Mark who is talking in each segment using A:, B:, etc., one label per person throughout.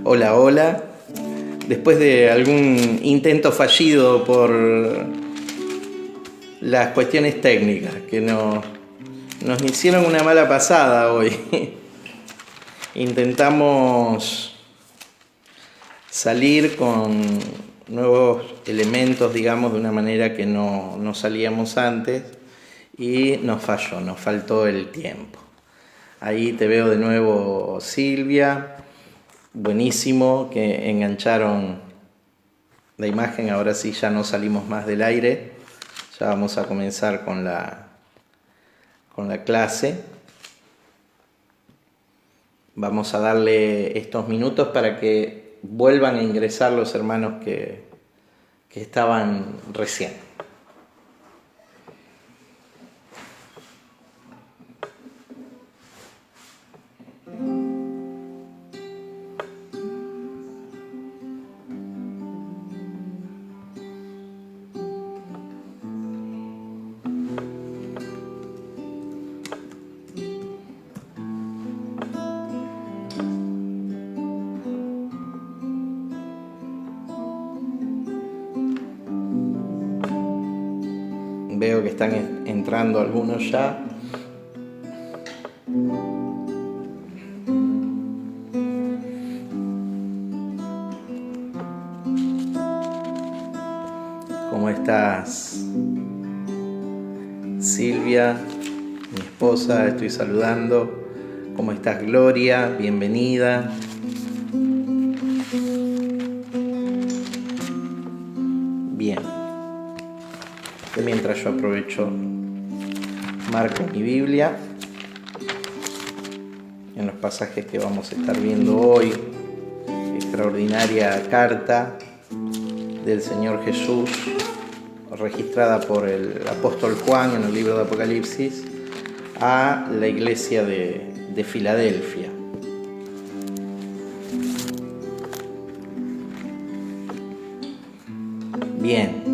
A: Hola, hola. Después de algún intento fallido por las cuestiones técnicas que nos hicieron una mala pasada hoy, intentamos salir con nuevos elementos, digamos, de una manera que no salíamos antes y nos falló, nos faltó el tiempo. Ahí te veo de nuevo, Silvia. Buenísimo que engancharon la imagen. Ahora sí ya no salimos más del aire. Ya vamos a comenzar con la clase. Vamos a darle estos minutos para que vuelvan a ingresar los hermanos que estaban recién. Veo que están entrando algunos ya. ¿Cómo estás, Silvia, mi esposa? Estoy saludando. ¿Cómo estás, Gloria? Bienvenida. Bien. Mientras yo aprovecho, marco mi Biblia en los pasajes que vamos a estar viendo hoy. Extraordinaria carta del Señor Jesús, registrada por el apóstol Juan en el libro de Apocalipsis, a la iglesia de Filadelfia. Bien.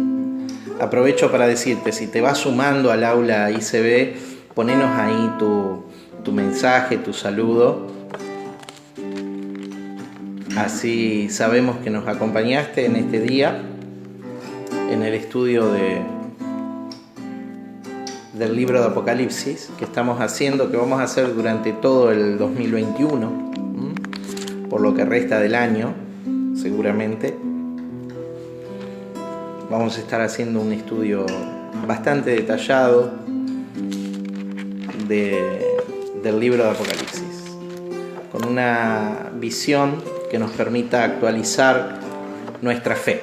A: Aprovecho para decirte, si te vas sumando al aula ICB, ponenos ahí tu mensaje, tu saludo. Así sabemos que nos acompañaste en este día, en el estudio del libro de Apocalipsis, que estamos haciendo, que vamos a hacer durante todo el 2021, por lo que resta del año, seguramente. Vamos a estar haciendo un estudio bastante detallado del libro de Apocalipsis, con una visión que nos permita actualizar nuestra fe.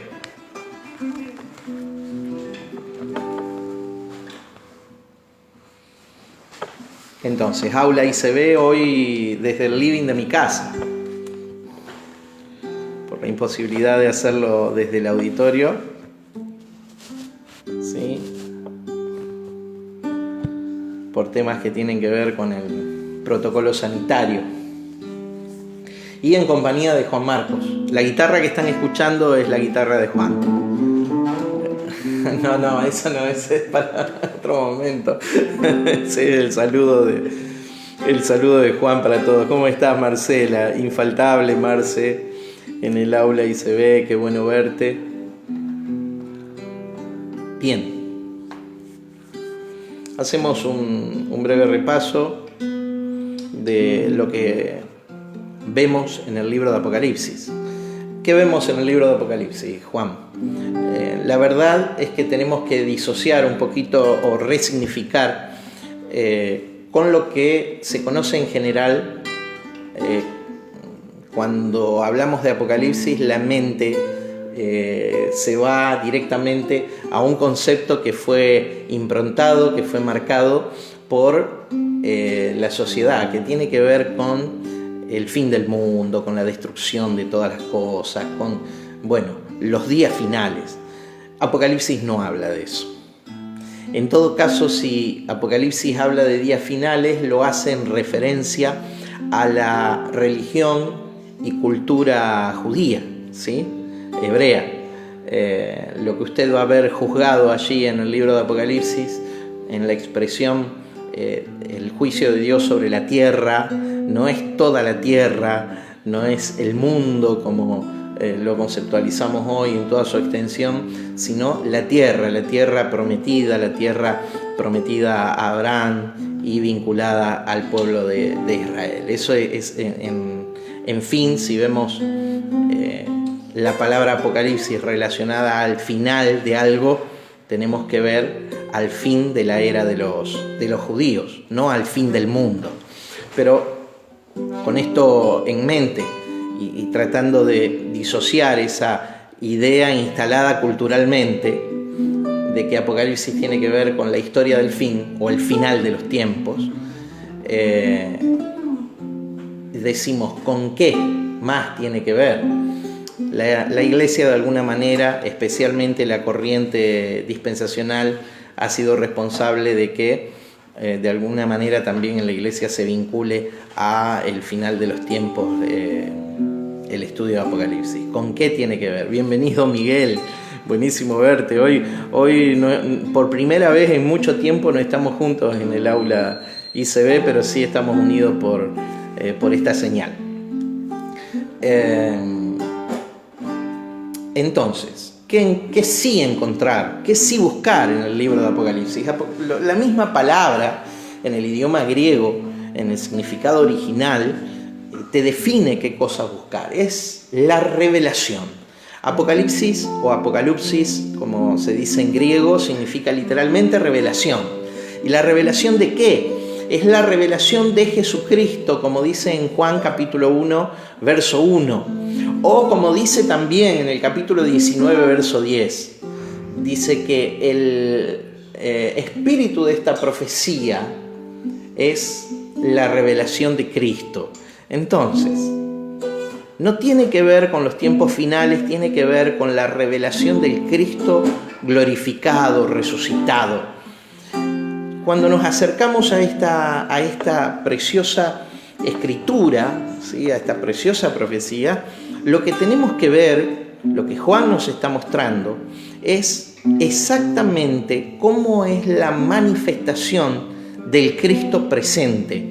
A: Entonces, aula ICB hoy desde el living de mi casa, por la imposibilidad de hacerlo desde el auditorio. Por temas que tienen que ver con el protocolo sanitario. Y en compañía de Juan Marcos. La guitarra que están escuchando es la guitarra de Juan. No, eso no es para otro momento. Ese es el saludo de Juan para todos. ¿Cómo estás, Marcela? Infaltable, Marce, en el aula ICB. Qué bueno verte. Bien. Hacemos un breve repaso de lo que vemos en el libro de Apocalipsis. ¿Qué vemos en el libro de Apocalipsis, Juan? La verdad es que tenemos que disociar un poquito o resignificar con lo que se conoce en general. Cuando hablamos de Apocalipsis, la mente se va directamente a un concepto que fue improntado, que fue marcado por la sociedad, que tiene que ver con el fin del mundo, con la destrucción de todas las cosas, con, los días finales. Apocalipsis no habla de eso. En todo caso, si Apocalipsis habla de días finales, lo hace en referencia a la religión y cultura judía, ¿sí? Hebrea. Lo que usted va a ver juzgado allí en el libro de Apocalipsis, en la expresión el juicio de Dios sobre la tierra, no es toda la tierra, no es el mundo como lo conceptualizamos hoy en toda su extensión, sino la tierra prometida a Abraham y vinculada al pueblo de Israel. Eso es, en fin, si vemos la palabra Apocalipsis relacionada al final de algo, tenemos que ver al fin de la era de los judíos, no al fin del mundo. Pero con esto en mente y tratando de disociar esa idea instalada culturalmente de que Apocalipsis tiene que ver con la historia del fin o el final de los tiempos, decimos, ¿con qué más tiene que ver? La Iglesia, de alguna manera, especialmente la corriente dispensacional, ha sido responsable de que de alguna manera también en la Iglesia se vincule a el final de los tiempos el estudio de Apocalipsis. ¿Con qué tiene que ver? Bienvenido, Miguel, buenísimo verte. Hoy no, por primera vez en mucho tiempo no estamos juntos en el aula ICB, pero sí estamos unidos por esta señal. Entonces, ¿qué sí encontrar? ¿Qué sí buscar en el libro de Apocalipsis? La misma palabra en el idioma griego, en el significado original, te define qué cosa buscar. Es la revelación. Apocalipsis o apocalipsis, como se dice en griego, significa literalmente revelación. ¿Y la revelación de qué? Es la revelación de Jesucristo, como dice en Juan capítulo 1, verso 1. O como dice también en el capítulo 19, verso 10. Dice que el espíritu de esta profecía es la revelación de Cristo. Entonces, no tiene que ver con los tiempos finales, tiene que ver con la revelación del Cristo glorificado, resucitado. Cuando nos acercamos a esta preciosa escritura, ¿sí?, a esta preciosa profecía, lo que tenemos que ver, lo que Juan nos está mostrando, es exactamente cómo es la manifestación del Cristo presente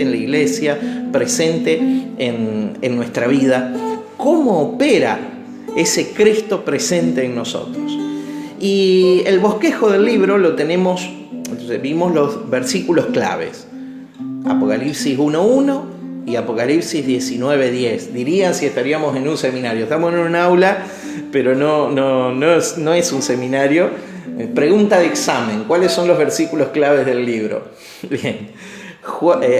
A: en la iglesia, presente en nuestra vida, cómo opera ese Cristo presente en nosotros. Y el bosquejo del libro lo tenemos, entonces vimos los versículos claves, Apocalipsis 1.1 y Apocalipsis 19.10. Dirían si estaríamos en un seminario. Estamos en un aula, pero no es un seminario. Pregunta de examen: ¿cuáles son los versículos claves del libro? Bien,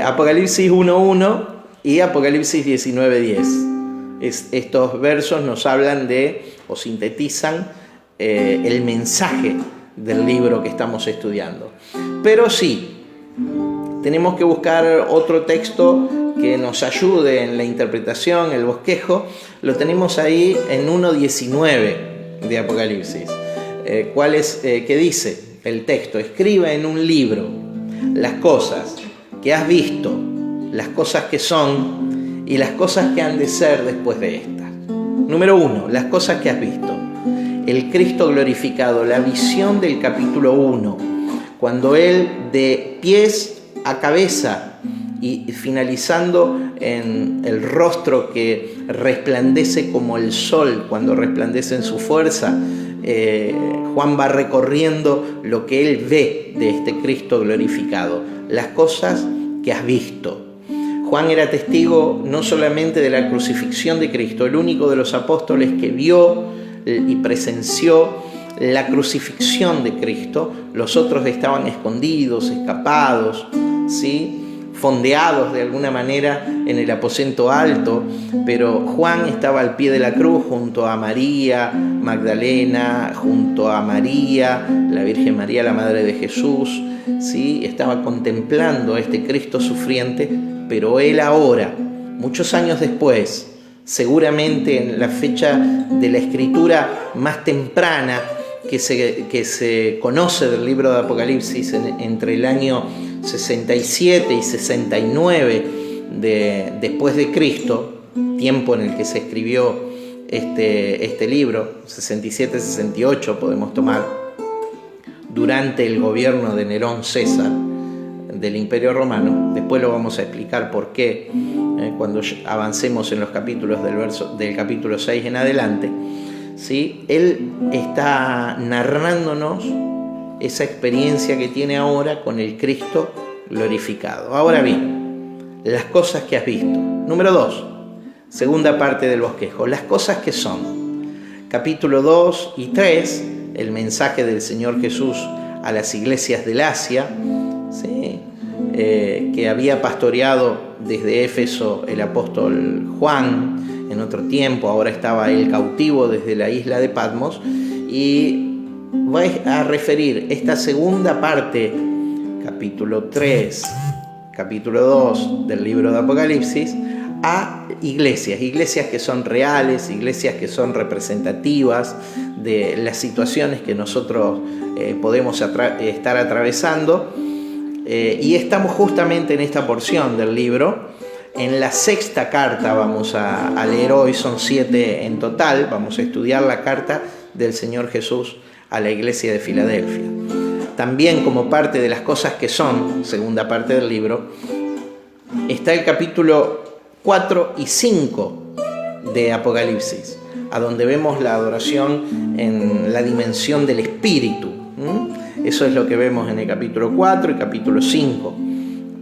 A: Apocalipsis 1.1 y Apocalipsis 19.10. Estos versos nos hablan de, o sintetizan, el mensaje del libro que estamos estudiando. Pero sí, tenemos que buscar otro texto que nos ayude en la interpretación, el bosquejo. Lo tenemos ahí en 1.19 de Apocalipsis. ¿Qué dice el texto? Escribe en un libro las cosas que has visto, las cosas que son y las cosas que han de ser después de estas. Número 1, las cosas que has visto. El Cristo glorificado, la visión del capítulo 1, cuando Él de pies a cabeza y finalizando en el rostro que resplandece como el sol cuando resplandece en su fuerza, Juan va recorriendo lo que él ve de este Cristo glorificado, las cosas que has visto. Juan era testigo no solamente de la crucifixión de Cristo, el único de los apóstoles que vio y presenció la crucifixión de Cristo. Los otros estaban escondidos, escapados, ¿sí?, fondeados de alguna manera en el aposento alto, pero Juan estaba al pie de la cruz junto a María Magdalena, junto a María, la Virgen María, la Madre de Jesús, ¿sí? Estaba contemplando a este Cristo sufriente, pero él ahora, muchos años después, seguramente en la fecha de la escritura más temprana que se conoce del libro de Apocalipsis, entre el año 67 y 69 después de Cristo, tiempo en el que se escribió este libro, 67-68 podemos tomar, durante el gobierno de Nerón César, del Imperio Romano. Después lo vamos a explicar por qué cuando avancemos en los capítulos del capítulo 6 en adelante. ¿Sí? Él está narrándonos esa experiencia que tiene ahora con el Cristo glorificado. Ahora bien, las cosas que has visto. Número 2, segunda parte del bosquejo, las cosas que son. Capítulo 2 y 3, el mensaje del Señor Jesús a las iglesias del Asia, ¿sí? Que había pastoreado desde Éfeso el apóstol Juan en otro tiempo. Ahora estaba él cautivo desde la isla de Patmos, y va a referir esta segunda parte, capítulo 3, capítulo 2 del libro de Apocalipsis, a iglesias que son reales, iglesias que son representativas de las situaciones que nosotros podemos estar atravesando. Y estamos justamente en esta porción del libro, en la sexta carta vamos a leer hoy, son 7 en total. Vamos a estudiar la carta del Señor Jesús a la iglesia de Filadelfia. También, como parte de las cosas que son, segunda parte del libro, está el capítulo 4 y 5 de Apocalipsis, a donde vemos la adoración en la dimensión del Espíritu. Eso es lo que vemos en el capítulo 4 y capítulo 5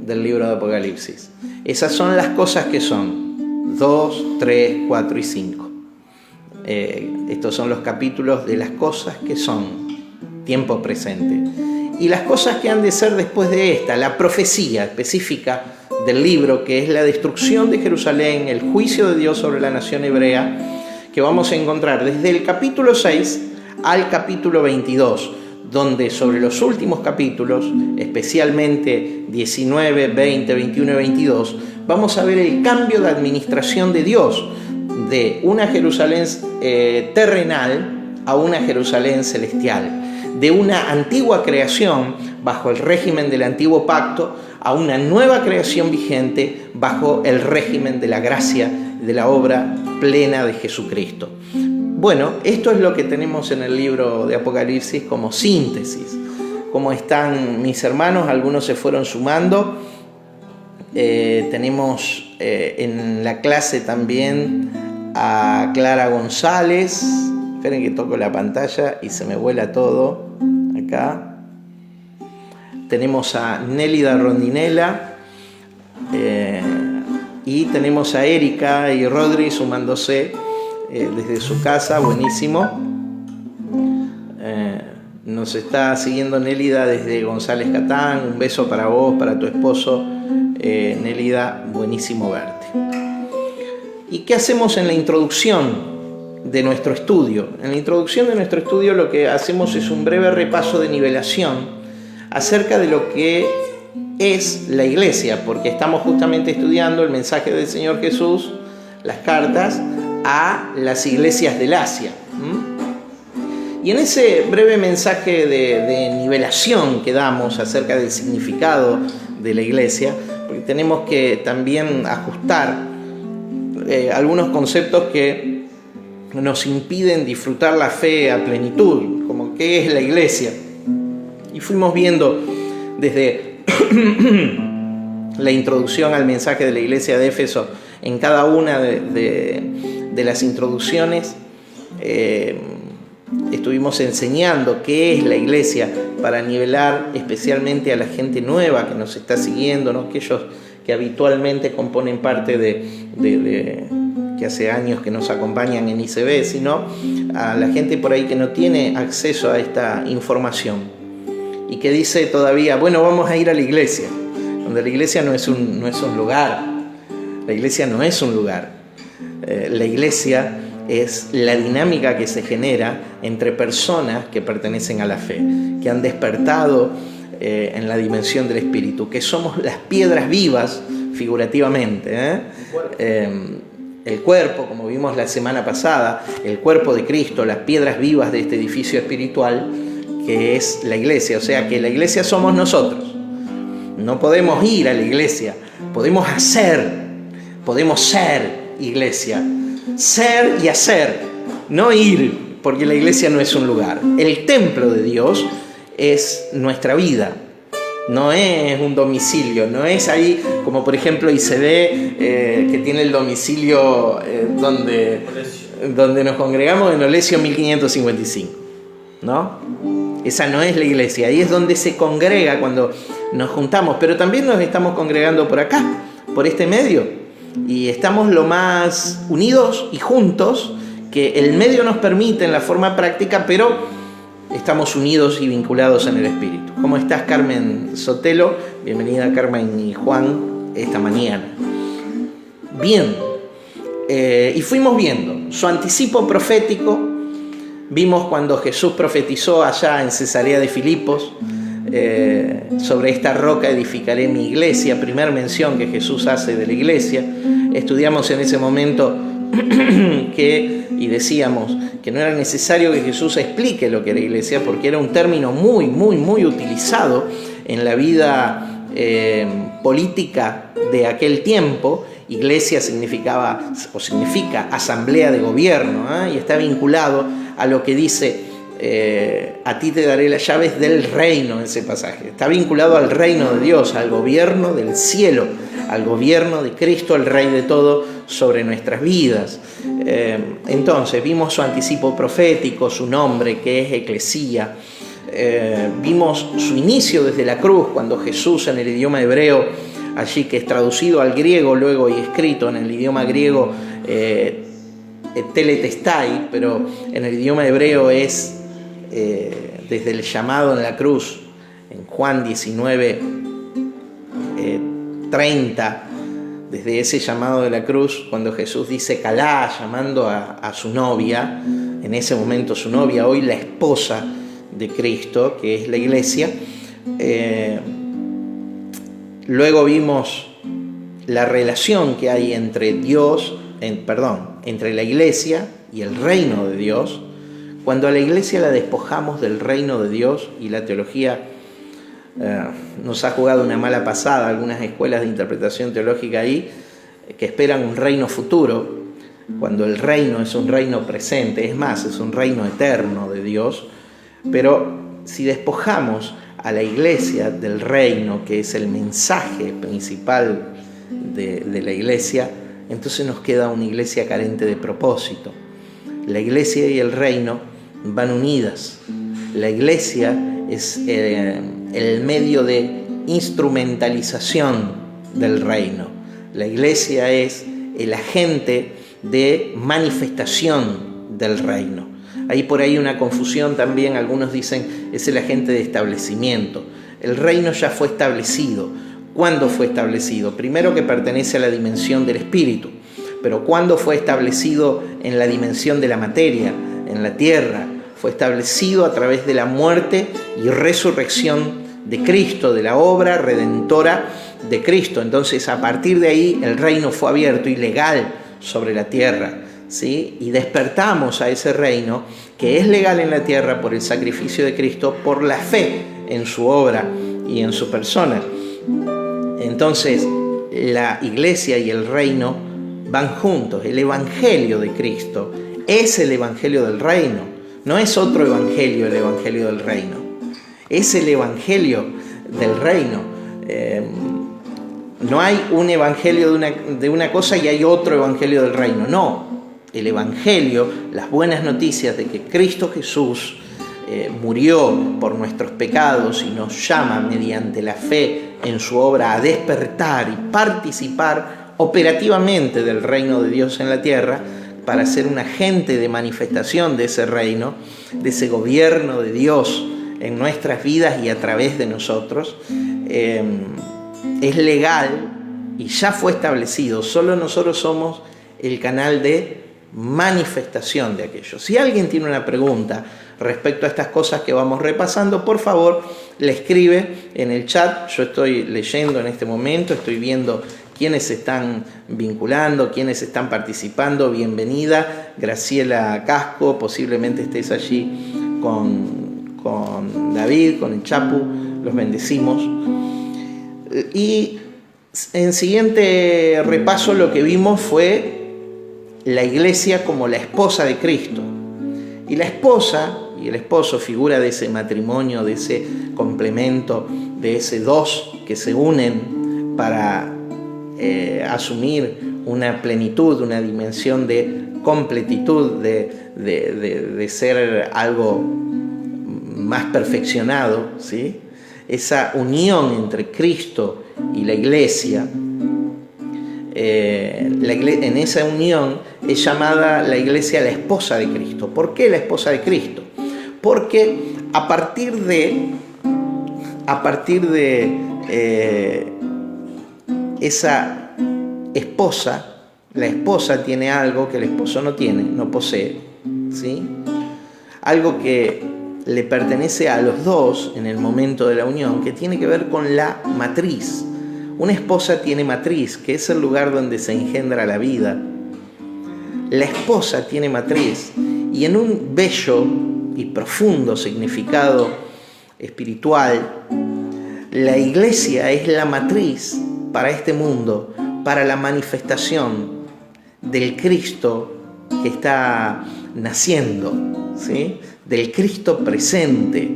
A: del libro de Apocalipsis. Esas son las cosas que son, 2, 3, 4 y 5. Estos son los capítulos de las cosas que son, tiempo presente. Y las cosas que han de ser después de esta, la profecía específica del libro, que es la destrucción de Jerusalén, el juicio de Dios sobre la nación hebrea, que vamos a encontrar desde el capítulo 6 al capítulo 22, donde sobre los últimos capítulos, especialmente 19, 20, 21 y 22, vamos a ver el cambio de administración de Dios, de una Jerusalén terrenal a una Jerusalén celestial, de una antigua creación bajo el régimen del antiguo pacto a una nueva creación vigente bajo el régimen de la gracia, de la obra plena de Jesucristo. Bueno, esto es lo que tenemos en el libro de Apocalipsis como síntesis. ¿Cómo están mis hermanos? Algunos se fueron sumando. Tenemos en la clase también a Clara González. Esperen que toco la pantalla y se me vuela todo. Acá. Tenemos a Nélida Rondinella. Y tenemos a Erika y Rodri sumándose desde su casa. Buenísimo. Nos está siguiendo Nélida desde González Catán. Un beso para vos, para tu esposo. Nélida, buenísimo verte. ¿Y qué hacemos en la introducción de nuestro estudio? En la introducción de nuestro estudio lo que hacemos es un breve repaso de nivelación acerca de lo que es la iglesia, porque estamos justamente estudiando el mensaje del Señor Jesús, las cartas a las iglesias del Asia. Y en ese breve mensaje de nivelación que damos acerca del significado de la iglesia, porque tenemos que también ajustar algunos conceptos que nos impiden disfrutar la fe a plenitud, como qué es la iglesia. Y fuimos viendo desde la introducción al mensaje de la iglesia de Éfeso, en cada una de las introducciones estuvimos enseñando qué es la iglesia para nivelar especialmente a la gente nueva que nos está siguiendo, no aquellos que habitualmente componen parte que hace años que nos acompañan en ICB, sino a la gente por ahí que no tiene acceso a esta información y que dice todavía, bueno, vamos a ir a la iglesia, donde la iglesia no es un lugar. La iglesia no es un lugar. La iglesia es la dinámica que se genera entre personas que pertenecen a la fe, que han despertado en la dimensión del Espíritu, que somos las piedras vivas, figurativamente, el cuerpo, como vimos la semana pasada, el cuerpo de Cristo, las piedras vivas de este edificio espiritual, que es la iglesia. O sea que la iglesia somos nosotros. No podemos ir a la iglesia, podemos ser iglesia. Ser y hacer, no ir, porque la iglesia no es un lugar. El templo de Dios es nuestra vida.
B: No es un domicilio, no es ahí como por ejemplo ICD, que tiene el domicilio donde nos congregamos en Olesio 1555, ¿no? Esa no es la iglesia, ahí es donde se congrega cuando nos juntamos, pero también nos estamos congregando por acá, por este medio, y estamos lo más unidos y juntos que el medio nos permite en la forma práctica, pero estamos unidos y vinculados en el Espíritu. ¿Cómo estás, Carmen Sotelo? Bienvenida, Carmen y Juan, esta mañana. Bien, y fuimos viendo su anticipo profético. Vimos cuando Jesús profetizó allá en Cesarea de Filipos, sobre esta roca edificaré mi iglesia, primer mención que Jesús hace de la iglesia. Estudiamos en ese momento y decíamos que no era necesario que Jesús explique lo que era iglesia, porque era un término muy, muy, muy utilizado en la vida política de aquel tiempo. Iglesia significa asamblea de gobierno, y está vinculado a lo que dice a ti te daré las llaves del reino, ese pasaje. Está vinculado al reino de Dios, al gobierno del cielo, al gobierno de Cristo, el Rey de todo, sobre nuestras vidas. Entonces, vimos su anticipo profético, su nombre, que es Eclesía. Vimos su inicio desde la cruz, cuando Jesús en el idioma hebreo, allí que es traducido al griego luego y escrito en el idioma griego, teletestai, pero en el idioma hebreo es desde el llamado en la cruz, en Juan 19, 30, desde ese llamado de la cruz, cuando Jesús dice Calá, llamando a su novia, en ese momento su novia, hoy la esposa de Cristo, que es la iglesia. Luego vimos la relación que hay entre entre la iglesia y el reino de Dios. Cuando a la iglesia la despojamos del reino de Dios, y la teología nos ha jugado una mala pasada, algunas escuelas de interpretación teológica ahí, que esperan un reino futuro, cuando el reino es un reino presente, es más, es un reino eterno de Dios. Pero si despojamos a la iglesia del reino, que es el mensaje principal de la iglesia, entonces nos queda una iglesia carente de propósito. La iglesia y el reino van unidas. La iglesia es el medio de instrumentalización del reino. La iglesia es el agente de manifestación del reino. Hay por ahí una confusión también, algunos dicen es el agente de establecimiento. El reino ya fue establecido. ¿Cuándo fue establecido? Primero, que pertenece a la dimensión del espíritu, pero ¿cuándo fue establecido en la dimensión de la materia, en la tierra? Fue establecido a través de la muerte y resurrección de Cristo, de la obra redentora de Cristo. Entonces, a partir de ahí, el reino fue abierto y legal sobre la tierra, ¿sí? Y despertamos a ese reino que es legal en la tierra por el sacrificio de Cristo, por la fe en su obra y en su persona. Entonces, la iglesia y el reino van juntos. El evangelio de Cristo es el evangelio del reino. No es otro evangelio el evangelio del reino. Es el evangelio del reino. No hay un evangelio de una cosa y hay otro evangelio del reino. No. El evangelio, las buenas noticias de que Cristo Jesús murió por nuestros pecados y nos llama mediante la fe en su obra a despertar y participar operativamente del reino de Dios en la tierra, para ser un agente de manifestación de ese reino, de ese gobierno de Dios en nuestras vidas y a través de nosotros. Es legal y ya fue establecido. Solo nosotros somos el canal de manifestación de aquello. Si alguien tiene una pregunta respecto a estas cosas que vamos repasando, por favor, le escribe en el chat. Yo estoy leyendo en este momento, estoy viendo quiénes se están vinculando, quiénes están participando. Bienvenida, Graciela Casco, posiblemente estés allí con David, con el Chapu, los bendecimos. Y en siguiente repaso lo que vimos fue la iglesia como la esposa de Cristo. Y la esposa y el esposo, figura de ese matrimonio, de ese complemento
A: de ese dos que se unen para asumir una plenitud, una dimensión de completitud, de ser algo más perfeccionado, ¿sí? Esa unión entre Cristo y la iglesia, en esa unión es llamada la iglesia la esposa de Cristo. ¿Por qué la esposa de Cristo? Porque a partir de esa esposa, la esposa tiene algo que el esposo no tiene, no posee, ¿sí? Algo que le pertenece a los dos en el momento de la unión, que tiene que ver con la matriz. Una esposa tiene matriz, que es el lugar donde se engendra la vida. La esposa tiene matriz, y en un bello y profundo significado espiritual, la iglesia es la matriz para este mundo, para la manifestación del Cristo que está naciendo, ¿sí? Del Cristo presente,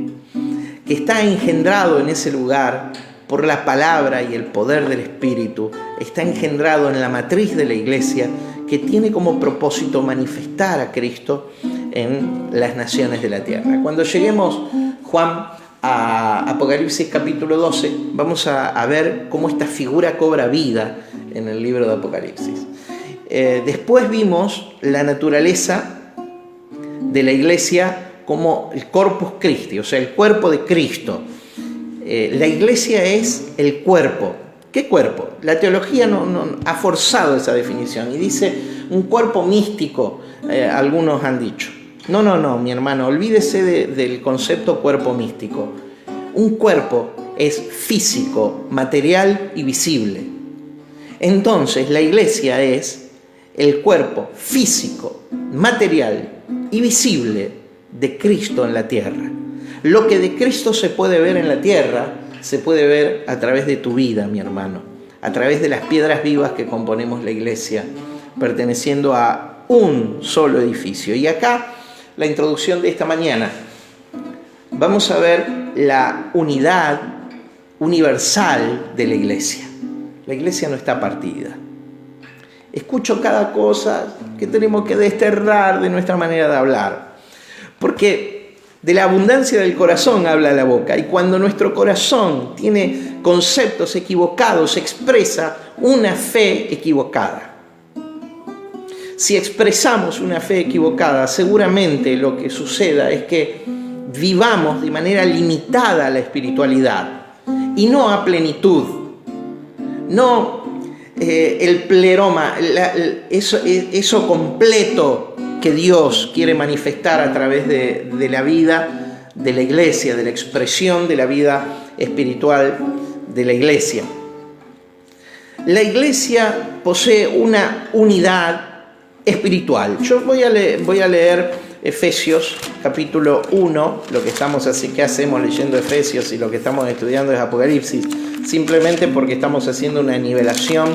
A: que está engendrado en ese lugar por la palabra y el poder del Espíritu, está engendrado en la matriz de la iglesia, que tiene como propósito manifestar a Cristo en las naciones de la tierra. Cuando lleguemos, Juan, a Apocalipsis capítulo 12, vamos a ver cómo esta figura cobra vida en el libro de Apocalipsis. Después vimos la naturaleza de la iglesia como el Corpus Christi, o sea, el cuerpo de Cristo. La iglesia es el cuerpo. ¿Qué cuerpo? La teología no ha forzado esa definición y dice un cuerpo místico, algunos han dicho. No, mi hermano, olvídese del concepto cuerpo místico. Un cuerpo es físico, material y visible. Entonces, la iglesia es el cuerpo físico, material y visible de Cristo en la tierra. Lo que de Cristo se puede ver en la tierra, se puede ver a través de tu vida, mi hermano, a través de las piedras vivas que componemos la iglesia, perteneciendo a un solo edificio. Y acá, la introducción de esta mañana, vamos a ver la unidad universal de la iglesia. La iglesia no está partida. Escucho cada cosa que tenemos que desterrar de nuestra manera de hablar, porque de la abundancia del corazón habla la boca, y cuando nuestro corazón tiene conceptos equivocados, expresa una fe equivocada. Si expresamos una fe equivocada, seguramente lo que suceda es que vivamos de manera limitada la espiritualidad y no a plenitud, no el pleroma, eso completo que Dios quiere manifestar a través de la vida de la iglesia, de la expresión de la vida espiritual de la iglesia. La iglesia posee una unidad espiritual. Yo voy a leer Efesios capítulo 1, lo que hacemos leyendo Efesios y lo que estamos estudiando es Apocalipsis, simplemente porque estamos haciendo una nivelación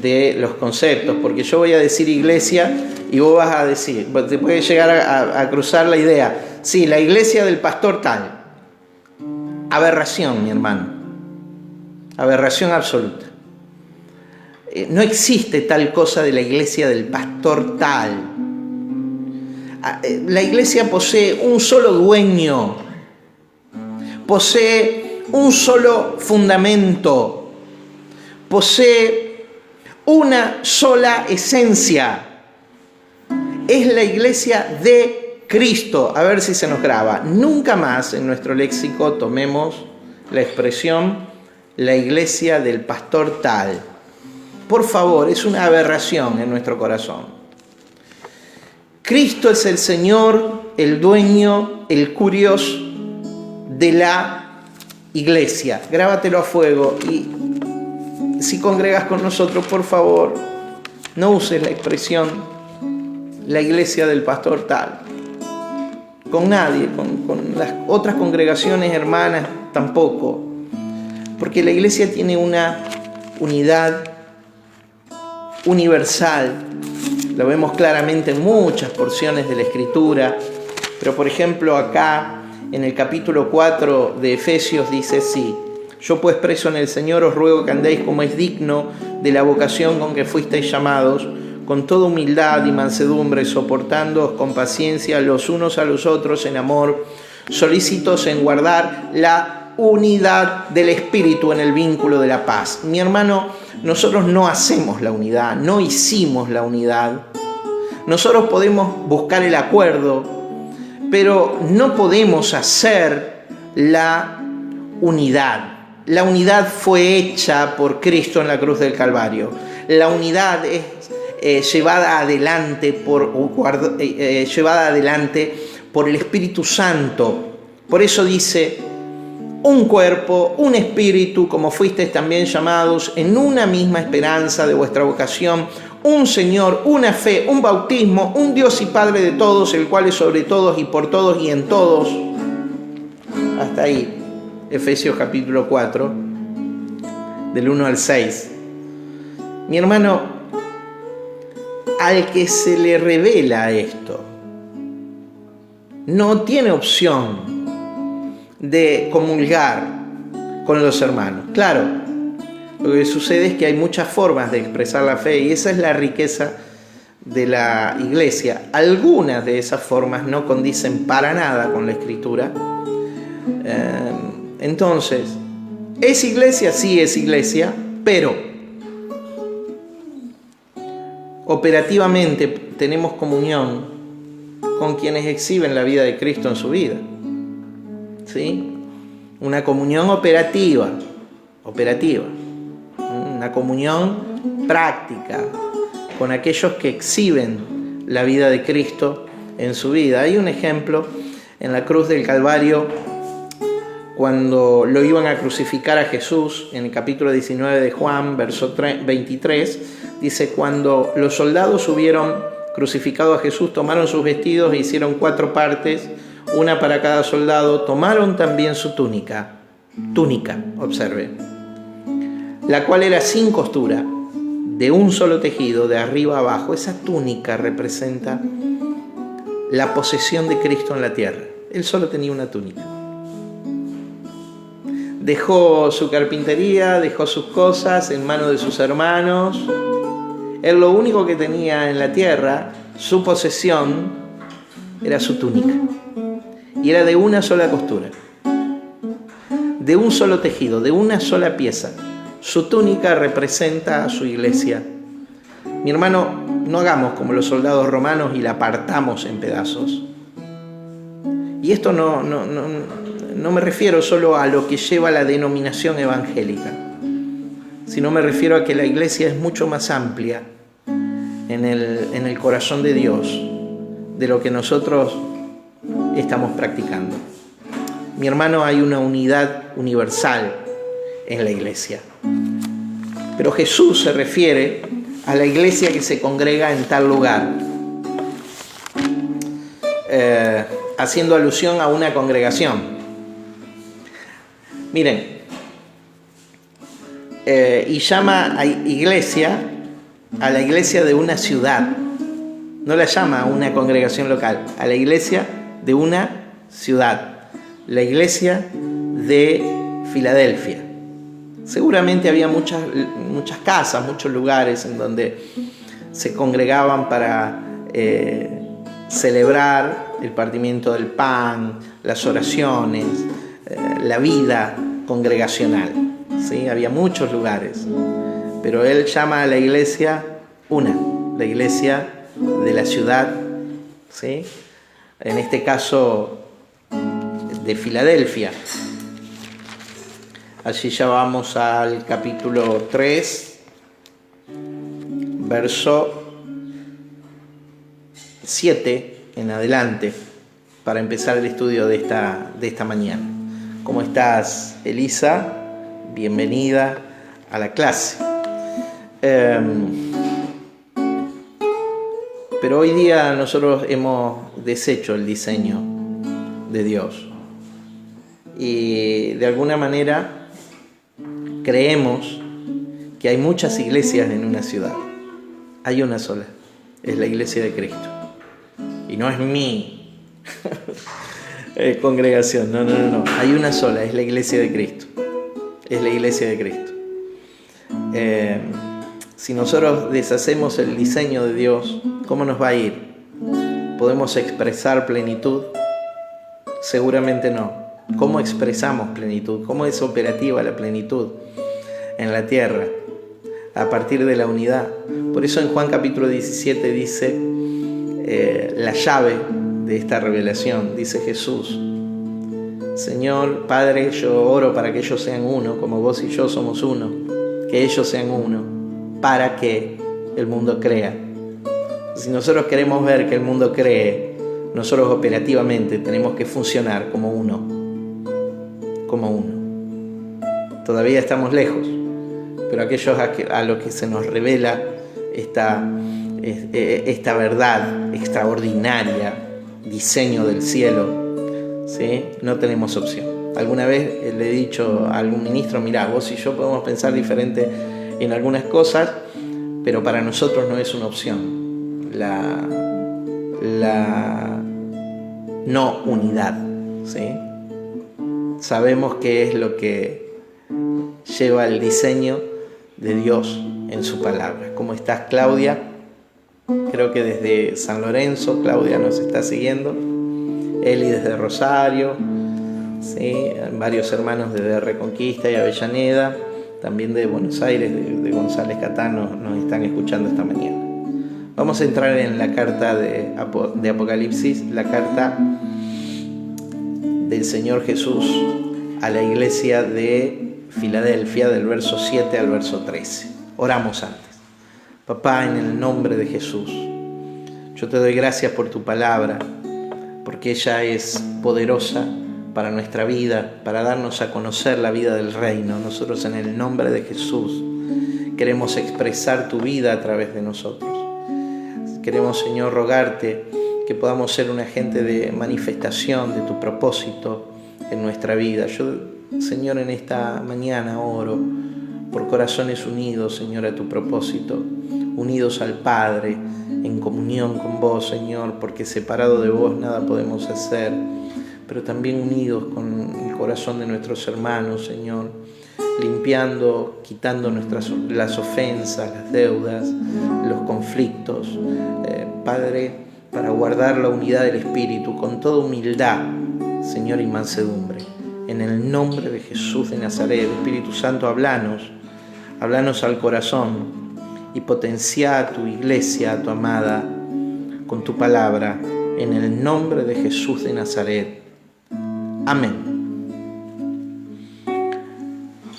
A: de los conceptos, porque yo voy a decir iglesia y vos vas a decir, te puede llegar a cruzar la idea, sí, la iglesia del pastor tal. Aberración, mi hermano, aberración absoluta. No existe tal cosa de la iglesia del pastor tal. La iglesia posee un solo dueño, posee un solo fundamento, posee una sola esencia. Es la iglesia de Cristo. A ver si se nos graba. Nunca más en nuestro léxico tomemos la expresión la iglesia del pastor tal. Por favor, es una aberración en nuestro corazón. Cristo es el Señor, el dueño, el curios de la iglesia. Grábatelo a fuego y si congregas con nosotros, por favor, no uses la expresión la iglesia del pastor tal. Con nadie, con las otras congregaciones hermanas tampoco. Porque la iglesia tiene una unidad universal. Lo vemos claramente en muchas porciones de la Escritura, pero por ejemplo acá en el capítulo 4 de Efesios dice así: Yo pues preso en el Señor os ruego que andéis como es digno de la vocación con que fuisteis llamados, con toda humildad y mansedumbre, soportándoos con paciencia los unos a los otros en amor, solícitos en guardar la unidad del Espíritu en el vínculo de la paz. Mi hermano, nosotros no hacemos la unidad, no hicimos la unidad. Nosotros podemos buscar el acuerdo, pero no podemos hacer la unidad. La unidad fue hecha por Cristo en la cruz del Calvario. La unidad es llevada adelante por el Espíritu Santo. Por eso dice, un cuerpo, un espíritu, como fuisteis también llamados, en una misma esperanza de vuestra vocación, un Señor, una fe, un bautismo, un Dios y Padre de todos, el cual es sobre todos y por todos y en todos. Hasta ahí. Efesios capítulo 4, del 1 al 6. Mi hermano, al que se le revela esto, no tiene opción de comulgar con los hermanos. Claro, lo que sucede es que hay muchas formas de expresar la fe y esa es la riqueza de la iglesia. Algunas de esas formas no condicen para nada con la Escritura. Entonces, ¿es iglesia? Sí, es iglesia, pero operativamente tenemos comunión con quienes exhiben la vida de Cristo en su vida. ¿Sí? Una comunión operativa, una comunión práctica con aquellos que exhiben la vida de Cristo en su vida. Hay un ejemplo en la cruz del Calvario. Cuando lo iban a crucificar a Jesús, en el capítulo 19 de Juan, verso 23, dice, cuando los soldados hubieron crucificado a Jesús, tomaron sus vestidos e hicieron 4 partes, una para cada soldado, tomaron también su túnica, observe, la cual era sin costura, de un solo tejido, de arriba a abajo. Esa túnica representa la posesión de Cristo en la tierra. Él solo tenía una túnica. Dejó su carpintería, dejó sus cosas en manos de sus hermanos. Él lo único que tenía en la tierra, su posesión, era su túnica. Y era de una sola costura, de un solo tejido, de una sola pieza. Su túnica representa a su iglesia. Mi hermano, no hagamos como los soldados romanos y la partamos en pedazos. Y esto no me refiero solo a lo que lleva la denominación evangélica, sino me refiero a que la iglesia es mucho más amplia en el corazón de Dios de lo que nosotros estamos practicando. Mi hermano, hay una unidad universal en la iglesia. Pero Jesús se refiere a la iglesia que se congrega en tal lugar, haciendo alusión a una congregación. Miren, y llama a iglesia a la iglesia de una ciudad. No la llama a una congregación local, a la iglesia de una ciudad, la iglesia de Filadelfia. Seguramente había muchas casas, muchos lugares en donde se congregaban para celebrar el partimiento del pan, las oraciones, la vida congregacional. ¿Sí? Había muchos lugares, pero él llama a la iglesia la iglesia de la ciudad, ¿sí? En este caso de Filadelfia. Allí ya vamos al capítulo 3, verso 7 en adelante, para empezar el estudio de esta mañana. ¿Cómo estás, Elisa? Bienvenida a la clase. Pero hoy día nosotros hemos deshecho el diseño de Dios y de alguna manera creemos que hay muchas iglesias en una ciudad. Hay una sola, es la iglesia de Cristo. Y no es mi congregación, no. Hay una sola, es la iglesia de Cristo. es la iglesia de Cristo. Si nosotros deshacemos el diseño de Dios, ¿cómo nos va a ir? ¿Podemos expresar plenitud? Seguramente no. ¿Cómo expresamos plenitud? ¿Cómo es operativa la plenitud en la tierra? A partir de la unidad. Por eso en Juan capítulo 17 dice la llave de esta revelación, dice Jesús: Señor, Padre, yo oro para que ellos sean uno, como vos y yo somos uno, que ellos sean uno, para que el mundo crea. Si nosotros queremos ver que el mundo cree, nosotros operativamente tenemos que funcionar como uno. Como uno. Todavía estamos lejos, pero aquellos a los que se nos revela esta verdad extraordinaria, diseño del cielo, ¿sí? No tenemos opción. Alguna vez le he dicho a algún ministro: mirá, vos y yo podemos pensar diferente en algunas cosas, pero para nosotros no es una opción la no unidad, ¿sí? Sabemos qué es lo que lleva el diseño de Dios en su palabra. ¿Cómo estás, Claudia? Creo que desde San Lorenzo Claudia nos está siguiendo. Eli desde Rosario, ¿sí? Varios hermanos desde Reconquista y Avellaneda, también de Buenos Aires, de González Catán, nos están escuchando esta mañana. Vamos a entrar en la carta de Apocalipsis, la carta del Señor Jesús a la iglesia de Filadelfia, del verso 7 al verso 13. Oramos antes. Papá, en el nombre de Jesús, yo te doy gracias por tu palabra, porque ella es poderosa para nuestra vida, para darnos a conocer la vida del reino. Nosotros, en el nombre de Jesús, queremos expresar tu vida a través de nosotros. Queremos, Señor, rogarte que podamos ser un agente de manifestación de tu propósito en nuestra vida. Yo, Señor, en esta mañana oro por corazones unidos, Señor, a tu propósito, unidos al Padre, en comunión con vos, Señor, porque separado de vos nada podemos hacer, pero también unidos con el corazón de nuestros hermanos, Señor, limpiando, quitando las ofensas, las deudas, los conflictos, Padre, para guardar la unidad del Espíritu con toda humildad, Señor, y mansedumbre. En el nombre de Jesús de Nazaret, Espíritu Santo, háblanos al corazón y potencia a tu iglesia, a tu amada, con tu palabra, en el nombre de Jesús de Nazaret. Amén.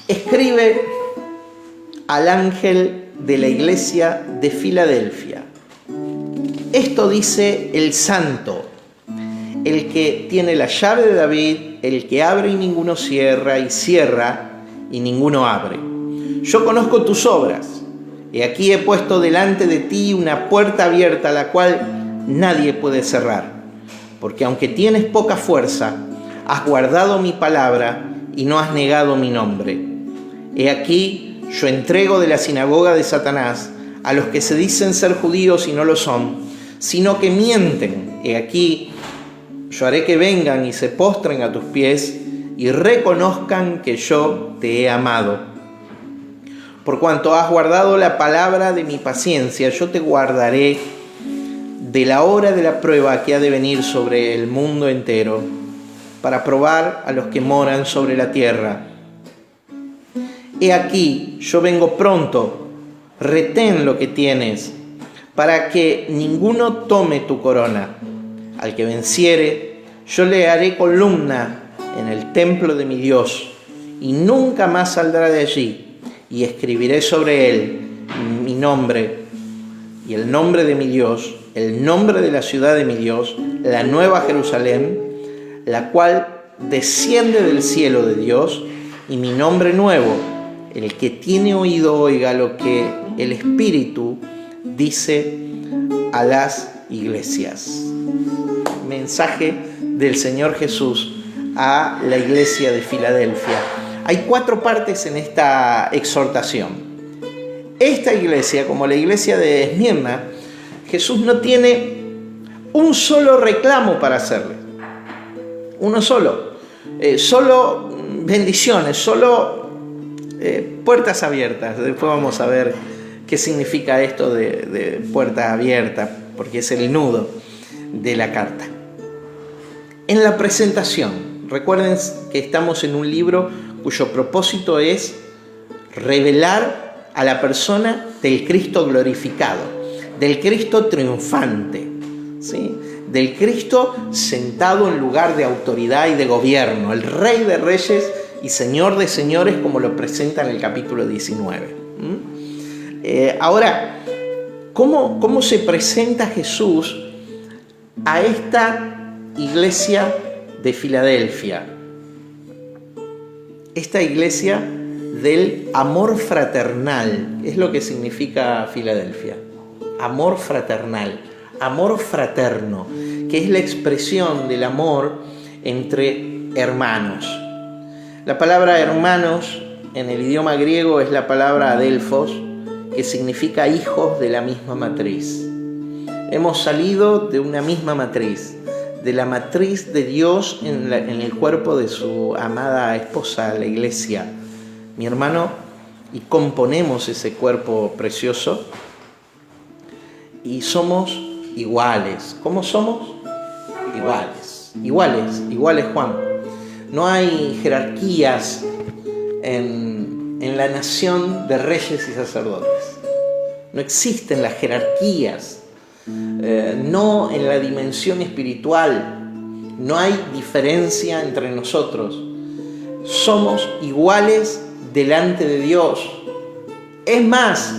A: Escribe al ángel de la iglesia de Filadelfia: esto dice el santo, el que tiene la llave de David, el que abre y ninguno cierra, y cierra y ninguno abre. Yo conozco tus obras. He aquí he puesto delante de ti una puerta abierta, la cual nadie puede cerrar. Porque aunque tienes poca fuerza, has guardado mi palabra y no has negado mi nombre. He aquí, yo entrego de la sinagoga de Satanás a los que se dicen ser judíos y no lo son, sino que mienten. He aquí, yo haré que vengan y se postren a tus pies y reconozcan que yo te he amado. Por cuanto has guardado la palabra de mi paciencia, yo te guardaré de la hora de la prueba que ha de venir sobre el mundo entero, para probar a los que moran sobre la tierra. He aquí, yo vengo pronto, retén lo que tienes, para que ninguno tome tu corona. Al que venciere, yo le haré columna en el templo de mi Dios, y nunca más saldrá de allí. Y escribiré sobre él mi nombre y el nombre de mi Dios, el nombre de la ciudad de mi Dios, la nueva Jerusalén, la cual desciende del cielo de Dios, y mi nombre nuevo. El que tiene oído oiga lo que el Espíritu dice a las iglesias. Mensaje del Señor Jesús a la iglesia de Filadelfia. Hay 4 partes en esta exhortación. Esta iglesia, como la iglesia de Esmirna, Jesús no tiene un solo reclamo para hacerle. Uno solo. Solo bendiciones, solo puertas abiertas. Después vamos a ver qué significa esto de puerta abierta, porque es el nudo de la carta. En la presentación, recuerden que estamos en un libro cuyo propósito es revelar a la persona del Cristo glorificado, del Cristo triunfante, ¿sí? Del Cristo sentado en lugar de autoridad y de gobierno, el Rey de Reyes y Señor de Señores, como lo presenta en el capítulo 19. Ahora, ¿cómo se presenta Jesús a esta iglesia de Filadelfia? Esta iglesia del amor fraternal, es lo que significa Filadelfia. Amor fraternal, amor fraterno, que es la expresión del amor entre hermanos. La palabra hermanos en el idioma griego es la palabra adelphos, que significa hijos de la misma matriz. Hemos salido de una misma matriz, de la matriz de Dios en el cuerpo de su amada esposa, la iglesia, mi hermano, y componemos ese cuerpo precioso y somos iguales. ¿Cómo somos? Iguales, Juan. No hay jerarquías en la nación de reyes y sacerdotes. No existen las jerarquías. No en la dimensión espiritual. No hay diferencia entre nosotros. Somos iguales delante de Dios. Es más,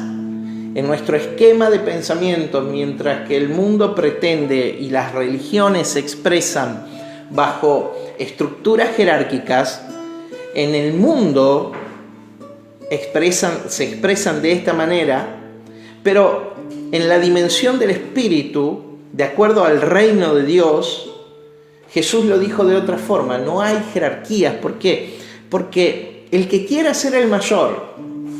A: en nuestro esquema de pensamiento, mientras que el mundo pretende y las religiones se expresan bajo estructuras jerárquicas, en el mundo se expresan de esta manera, pero en la dimensión del espíritu, de acuerdo al reino de Dios, Jesús lo dijo de otra forma, no hay jerarquías. ¿Por qué? Porque el que quiera ser el mayor,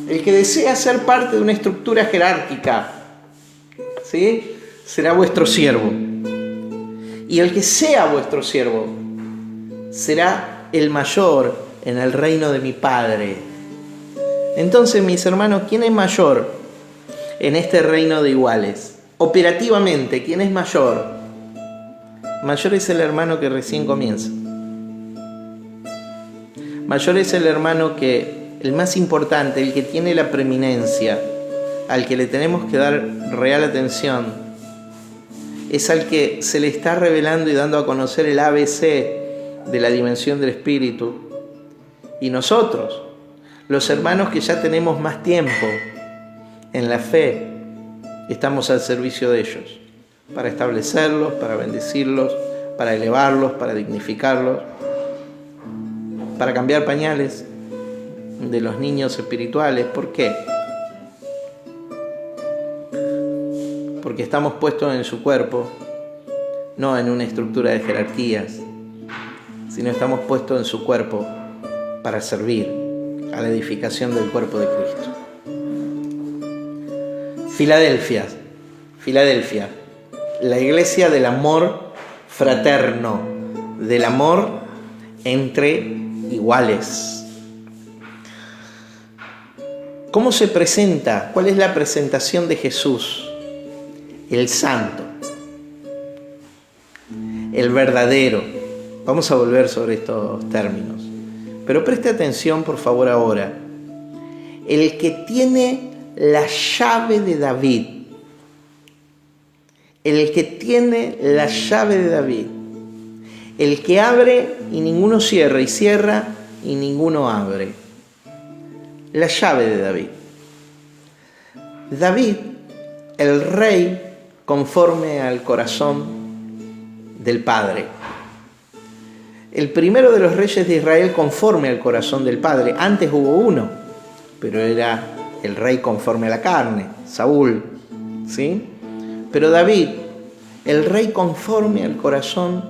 A: el que desea ser parte de una estructura jerárquica, ¿sí?, será vuestro siervo. Y el que sea vuestro siervo será el mayor en el reino de mi Padre. Entonces, mis hermanos, ¿quién es mayor en este reino de iguales? Operativamente, ¿quién es mayor? Mayor es el hermano que recién comienza. Mayor es el hermano el más importante, el que tiene la preeminencia, al que le tenemos que dar real atención. Es al que se le está revelando y dando a conocer el ABC de la dimensión del espíritu. Y nosotros, los hermanos que ya tenemos más tiempo en la fe, estamos al servicio de ellos, para establecerlos, para bendecirlos, para elevarlos, para dignificarlos, para cambiar pañales de los niños espirituales. ¿Por qué? Porque estamos puestos en su cuerpo, no en una estructura de jerarquías, sino estamos puestos en su cuerpo para servir a la edificación del cuerpo de Cristo. Filadelfia, la iglesia del amor fraterno, del amor entre iguales. ¿Cómo se presenta? ¿Cuál es la presentación de Jesús? El santo, el verdadero. Vamos a volver sobre estos términos. Pero preste atención, por favor, ahora. El que tiene la llave de David. El que tiene la llave de David. El que abre y ninguno cierra, y cierra y ninguno abre. La llave de David. David, el rey conforme al corazón del Padre. El primero de los reyes de Israel conforme al corazón del Padre. Antes hubo uno, pero era el rey conforme a la carne, Saúl, ¿sí? Pero David, el rey conforme al corazón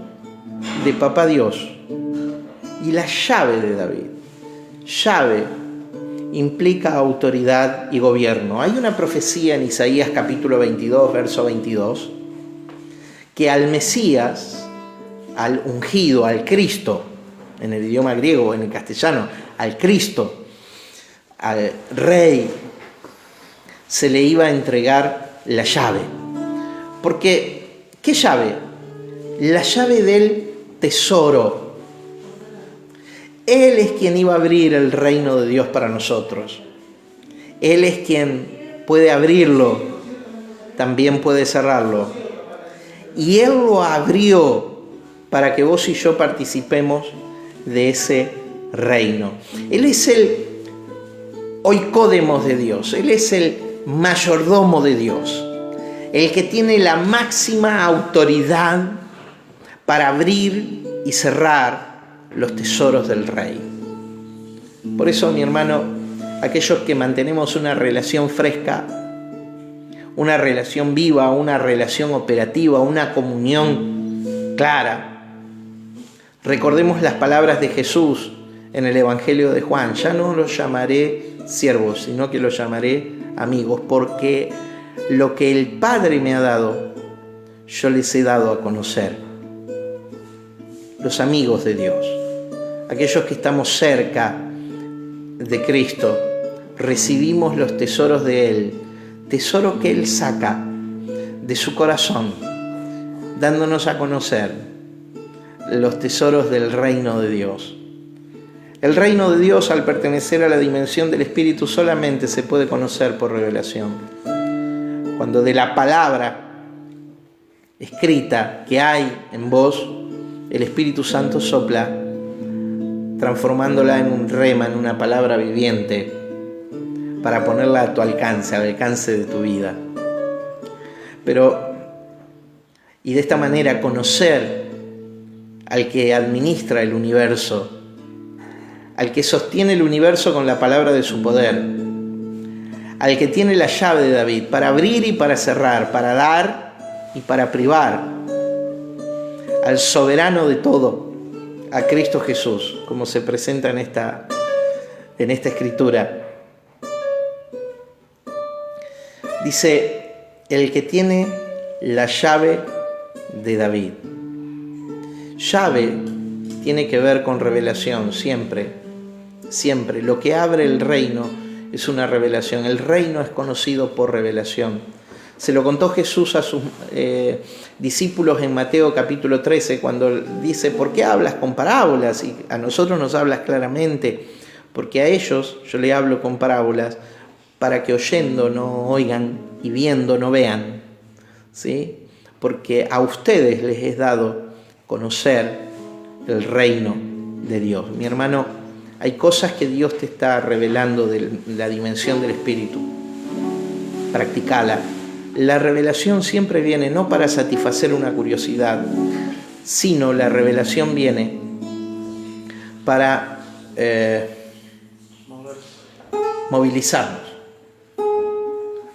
A: de Papá Dios. Y la llave de David. Llave implica autoridad y gobierno. Hay una profecía en Isaías capítulo 22, verso 22, que al Mesías, al ungido, al Cristo, en el idioma griego o en el castellano, al Cristo,
B: al rey se le iba a entregar la llave. Porque, ¿qué llave? La llave del tesoro. Él es quien iba a abrir el reino de Dios para nosotros. Él es quien puede abrirlo, también puede cerrarlo. Y Él lo abrió para que vos y yo participemos de ese reino. Él es el oikódemos de Dios. Él es el mayordomo de Dios. El que tiene la máxima autoridad para abrir y cerrar los tesoros del Rey. Por eso, mi hermano, aquellos que mantenemos una relación fresca, una relación viva, una relación operativa, una comunión clara, recordemos las palabras de Jesús en el Evangelio de Juan: ya no los llamaré siervos, sino que los llamaré amigos, porque lo que el Padre me ha dado, yo les he dado a conocer. Los amigos de Dios, aquellos que estamos cerca de Cristo, recibimos los tesoros de Él, tesoros que Él saca de su corazón, dándonos a conocer los tesoros del reino de Dios. El reino de Dios, al pertenecer a la dimensión del Espíritu, solamente se puede conocer por revelación. Cuando de la palabra escrita que hay en vos, el Espíritu Santo sopla, transformándola en un rema, en una palabra viviente, para ponerla a tu alcance, al alcance de tu vida. Y de esta manera conocer al que administra el universo, al que sostiene el universo con la palabra de su poder, al que tiene la llave de David para abrir y para cerrar, para dar y para privar, al soberano de todo, a Cristo Jesús, como se presenta en esta escritura. Dice, el que tiene la llave de David. Llave tiene que ver con revelación, siempre, siempre. Lo que abre el reino es una revelación. El reino es conocido por revelación. Se lo contó Jesús a sus discípulos en Mateo capítulo 13, cuando dice: ¿por qué hablas con parábolas? Y a nosotros nos hablas claramente, porque a ellos yo le hablo con parábolas, para que oyendo no oigan y viendo no vean, ¿sí? Porque a ustedes les es dado conocer el reino de Dios. Mi hermano, hay cosas que Dios te está revelando de la dimensión del Espíritu. Practicala. La revelación siempre viene no para satisfacer una curiosidad, sino la revelación viene para movilizarnos,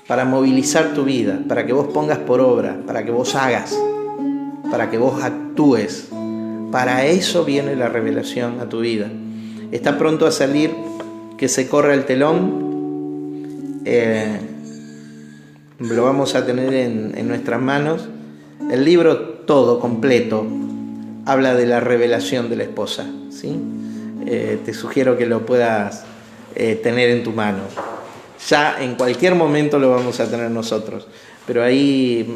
B: para movilizar tu vida, para que vos pongas por obra, para que vos hagas, para que vos actúes. Para eso viene la revelación a tu vida. Está pronto a salir, que se corra el telón. Lo vamos a tener en nuestras manos. El libro todo, completo, habla de la revelación de la esposa, ¿sí? Te sugiero que lo puedas tener en tu mano. Ya en cualquier momento lo vamos a tener nosotros, pero ahí,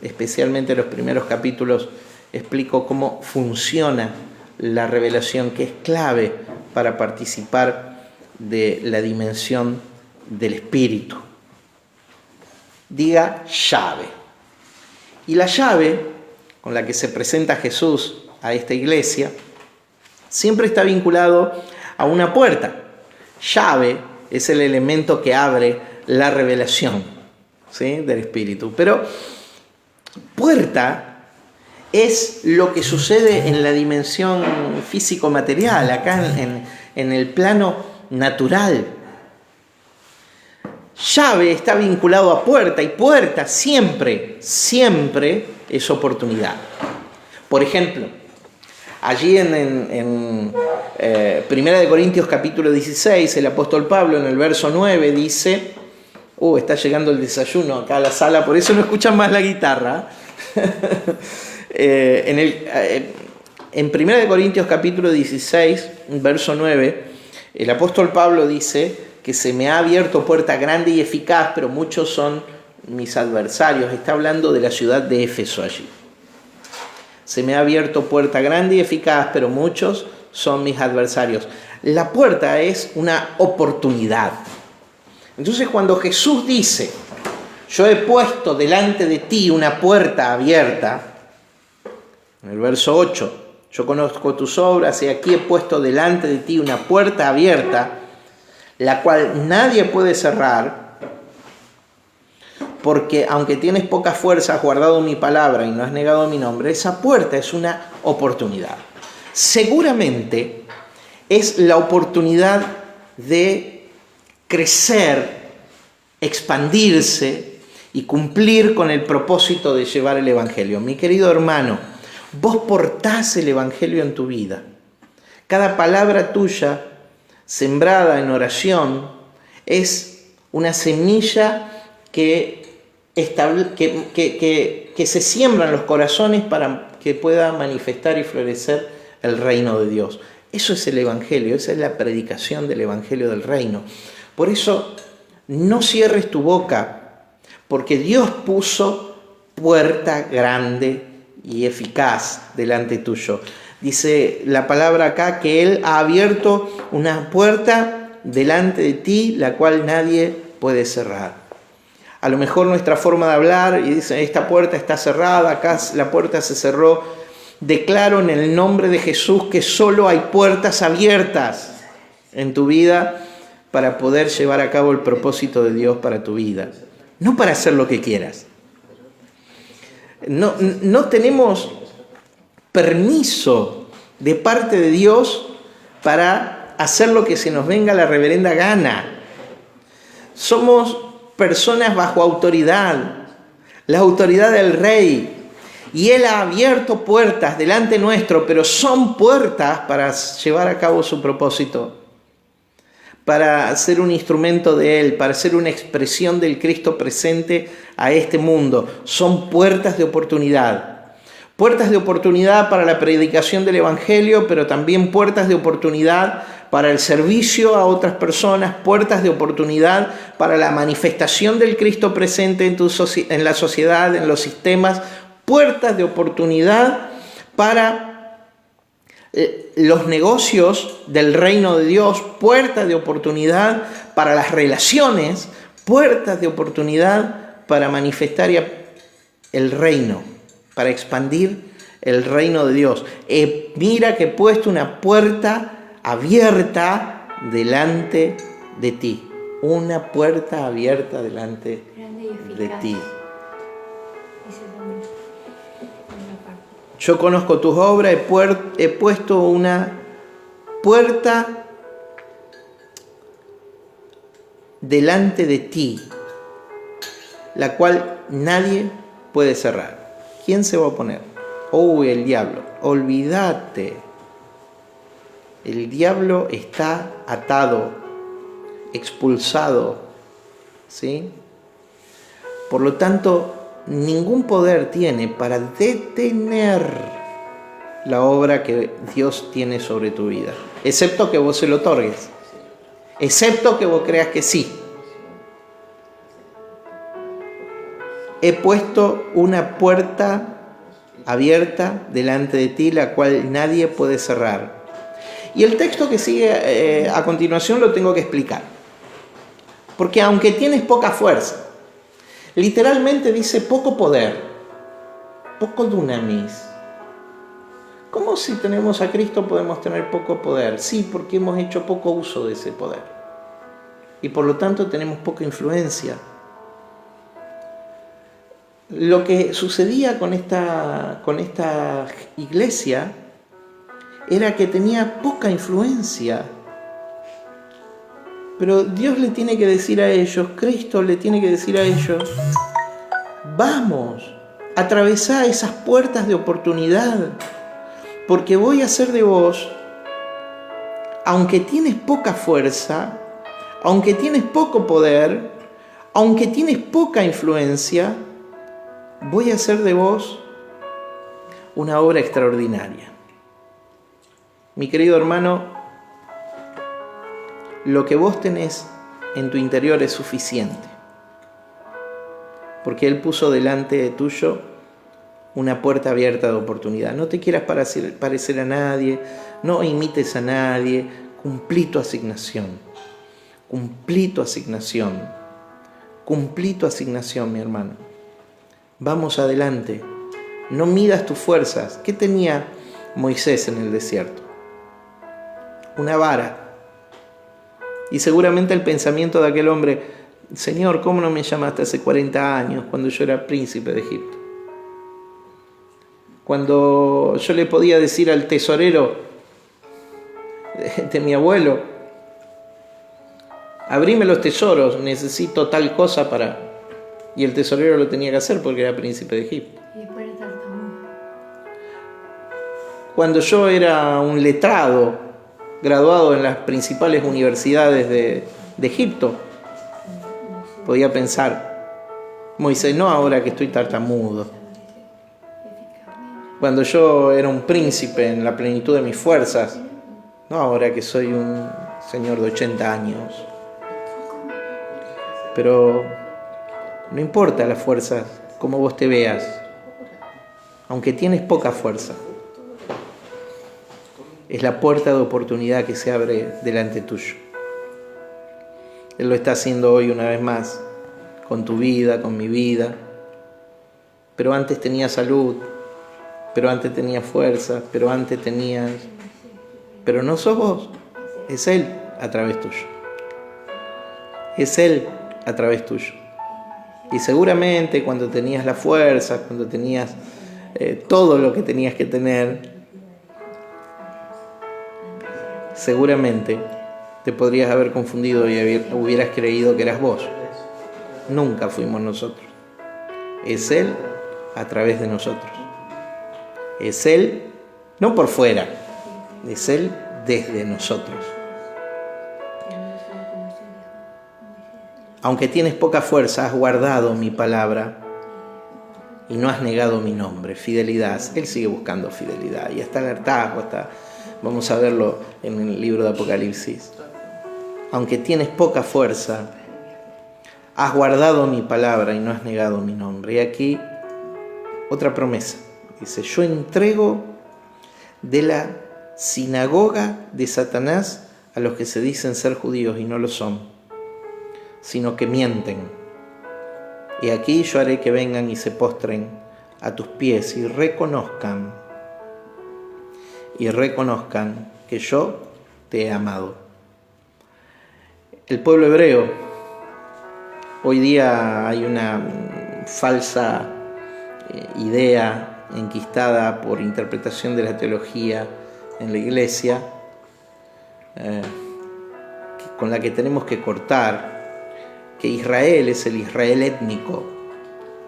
B: especialmente los primeros capítulos, explico cómo funciona la revelación, que es clave para participar de la dimensión del Espíritu. Diga llave. Y la llave con la que se presenta Jesús a esta iglesia siempre está vinculado a una puerta. Llave es el elemento que abre la revelación, ¿sí?, del Espíritu. Pero puerta es lo que sucede en la dimensión físico-material, acá en el plano natural. Llave está vinculado a puerta, y puerta siempre es oportunidad. Por ejemplo, allí en 1 Corintios capítulo 16, el apóstol Pablo en el verso 9 dice: está llegando el desayuno acá a la sala, por eso no escuchan más la guitarra. En 1 Corintios capítulo 16, verso 9,
A: El apóstol Pablo dice que se me ha abierto puerta grande y eficaz, pero muchos son mis adversarios. Está hablando de la ciudad de Éfeso allí. Se me ha abierto puerta grande y eficaz, pero muchos son mis adversarios. La puerta es una oportunidad. Entonces, cuando Jesús dice, yo he puesto delante de ti una puerta abierta, en el verso 8, yo conozco tus obras y aquí he puesto delante de ti una puerta abierta, la cual nadie puede cerrar, porque aunque tienes poca fuerza, has guardado mi palabra y no has negado mi nombre. Esa puerta es una oportunidad. Seguramente es la oportunidad de crecer, expandirse y cumplir con el propósito de llevar el Evangelio. Mi querido hermano, vos portás el Evangelio en tu vida. Cada palabra tuya sembrada en oración es una semilla que se siembra en los corazones para que pueda manifestar y florecer el reino de Dios. Eso es el Evangelio, esa es la predicación del Evangelio del reino. Por eso, no cierres tu boca, porque Dios puso puerta grande y eficaz delante tuyo. Dice la palabra acá que Él ha abierto una puerta delante de ti, la cual nadie puede cerrar. A lo mejor nuestra forma de hablar, y dice, esta puerta está cerrada, acá la puerta se cerró. Declaro en el nombre de Jesús que solo hay puertas abiertas en tu vida para poder llevar a cabo el propósito de Dios para tu vida. No para hacer lo que quieras. No tenemos permiso de parte de Dios para hacer lo que se nos venga la reverenda gana. Somos personas bajo autoridad, la autoridad del Rey. Y Él ha abierto puertas delante nuestro, pero son puertas para llevar a cabo su propósito, para ser un instrumento de Él, para ser una expresión del Cristo presente a este mundo. Son puertas de oportunidad. Puertas de oportunidad para la predicación del Evangelio, pero también puertas de oportunidad para el servicio a otras personas, puertas de oportunidad para la manifestación del Cristo presente en la sociedad, en los sistemas, puertas de oportunidad para los negocios del reino de Dios, puertas de oportunidad para las relaciones, puertas de oportunidad para manifestar el reino, para expandir el reino de Dios. Mira que he puesto una puerta abierta delante de ti. Una puerta abierta delante de ti. Yo conozco tus obras, he puesto una puerta delante de ti, la cual nadie puede cerrar. ¿Quién se va a oponer? El diablo. Olvídate. El diablo está atado, expulsado, ¿sí? Por lo tanto, ningún poder tiene para detener la obra que Dios tiene sobre tu vida, excepto que vos se lo otorgues, excepto que vos creas que sí. He puesto una puerta abierta delante de ti, la cual nadie puede cerrar. Y el texto que sigue a continuación lo tengo que explicar. Porque aunque tienes poca fuerza, literalmente dice poco poder, poco dunamis. ¿Cómo si tenemos a Cristo podemos tener poco poder? Sí, porque hemos hecho poco uso de ese poder. Y por lo tanto tenemos poca influencia. Lo que sucedía con esta iglesia era que tenía poca influencia. Pero Dios le tiene que decir a ellos, Cristo le tiene que decir a ellos, vamos, atravesá esas puertas de oportunidad, porque voy a hacer de vos, aunque tienes poca fuerza, aunque tienes poco poder, aunque tienes poca influencia, voy a hacer de vos una obra extraordinaria. Mi querido hermano, lo que vos tenés en tu interior es suficiente. Porque Él puso delante tuyo una puerta abierta de oportunidad. No te quieras parecer a nadie, no imites a nadie, cumplí tu asignación. Cumplí tu asignación. Cumplí tu asignación, mi hermano. Vamos adelante. No midas tus fuerzas. ¿Qué tenía Moisés en el desierto? Una vara. Y seguramente el pensamiento de aquel hombre: Señor, ¿cómo no me llamaste hace 40 años cuando yo era príncipe de Egipto? Cuando yo le podía decir al tesorero de mi abuelo: abrime los tesoros, necesito tal cosa para... Y el tesorero lo tenía que hacer porque era príncipe de Egipto. Cuando yo era un letrado, graduado en las principales universidades de Egipto, podía pensar: Moisés, no ahora que estoy tartamudo. Cuando yo era un príncipe en la plenitud de mis fuerzas, no ahora que soy un señor de 80 años. Pero no importa las fuerzas, como vos te veas, aunque tienes poca fuerza, es la puerta de oportunidad que se abre delante tuyo. Él lo está haciendo hoy una vez más, con tu vida, con mi vida. Pero antes tenías salud, pero antes tenías fuerza, pero antes tenías... Pero no sos vos, es Él a través tuyo. Es Él a través tuyo. Y seguramente cuando tenías la fuerza, cuando tenías todo lo que tenías que tener, seguramente te podrías haber confundido y hubieras creído que eras vos. Nunca fuimos nosotros. Es Él a través de nosotros. Es Él, no por fuera, es Él desde nosotros. Aunque tienes poca fuerza, has guardado mi palabra y no has negado mi nombre. Fidelidad. Él sigue buscando fidelidad. Y hasta el hartazgo, vamos a verlo en el libro de Apocalipsis. Aunque tienes poca fuerza, has guardado mi palabra y no has negado mi nombre. Y aquí otra promesa. Dice: yo entrego de la sinagoga de Satanás a los que se dicen ser judíos y no lo son, sino que mienten. Y aquí yo haré que vengan y se postren a tus pies y reconozcan que yo te he amado. El pueblo hebreo, hoy día hay una falsa idea enquistada por interpretación de la teología en la iglesia, con la que tenemos que cortar, que Israel es el Israel étnico,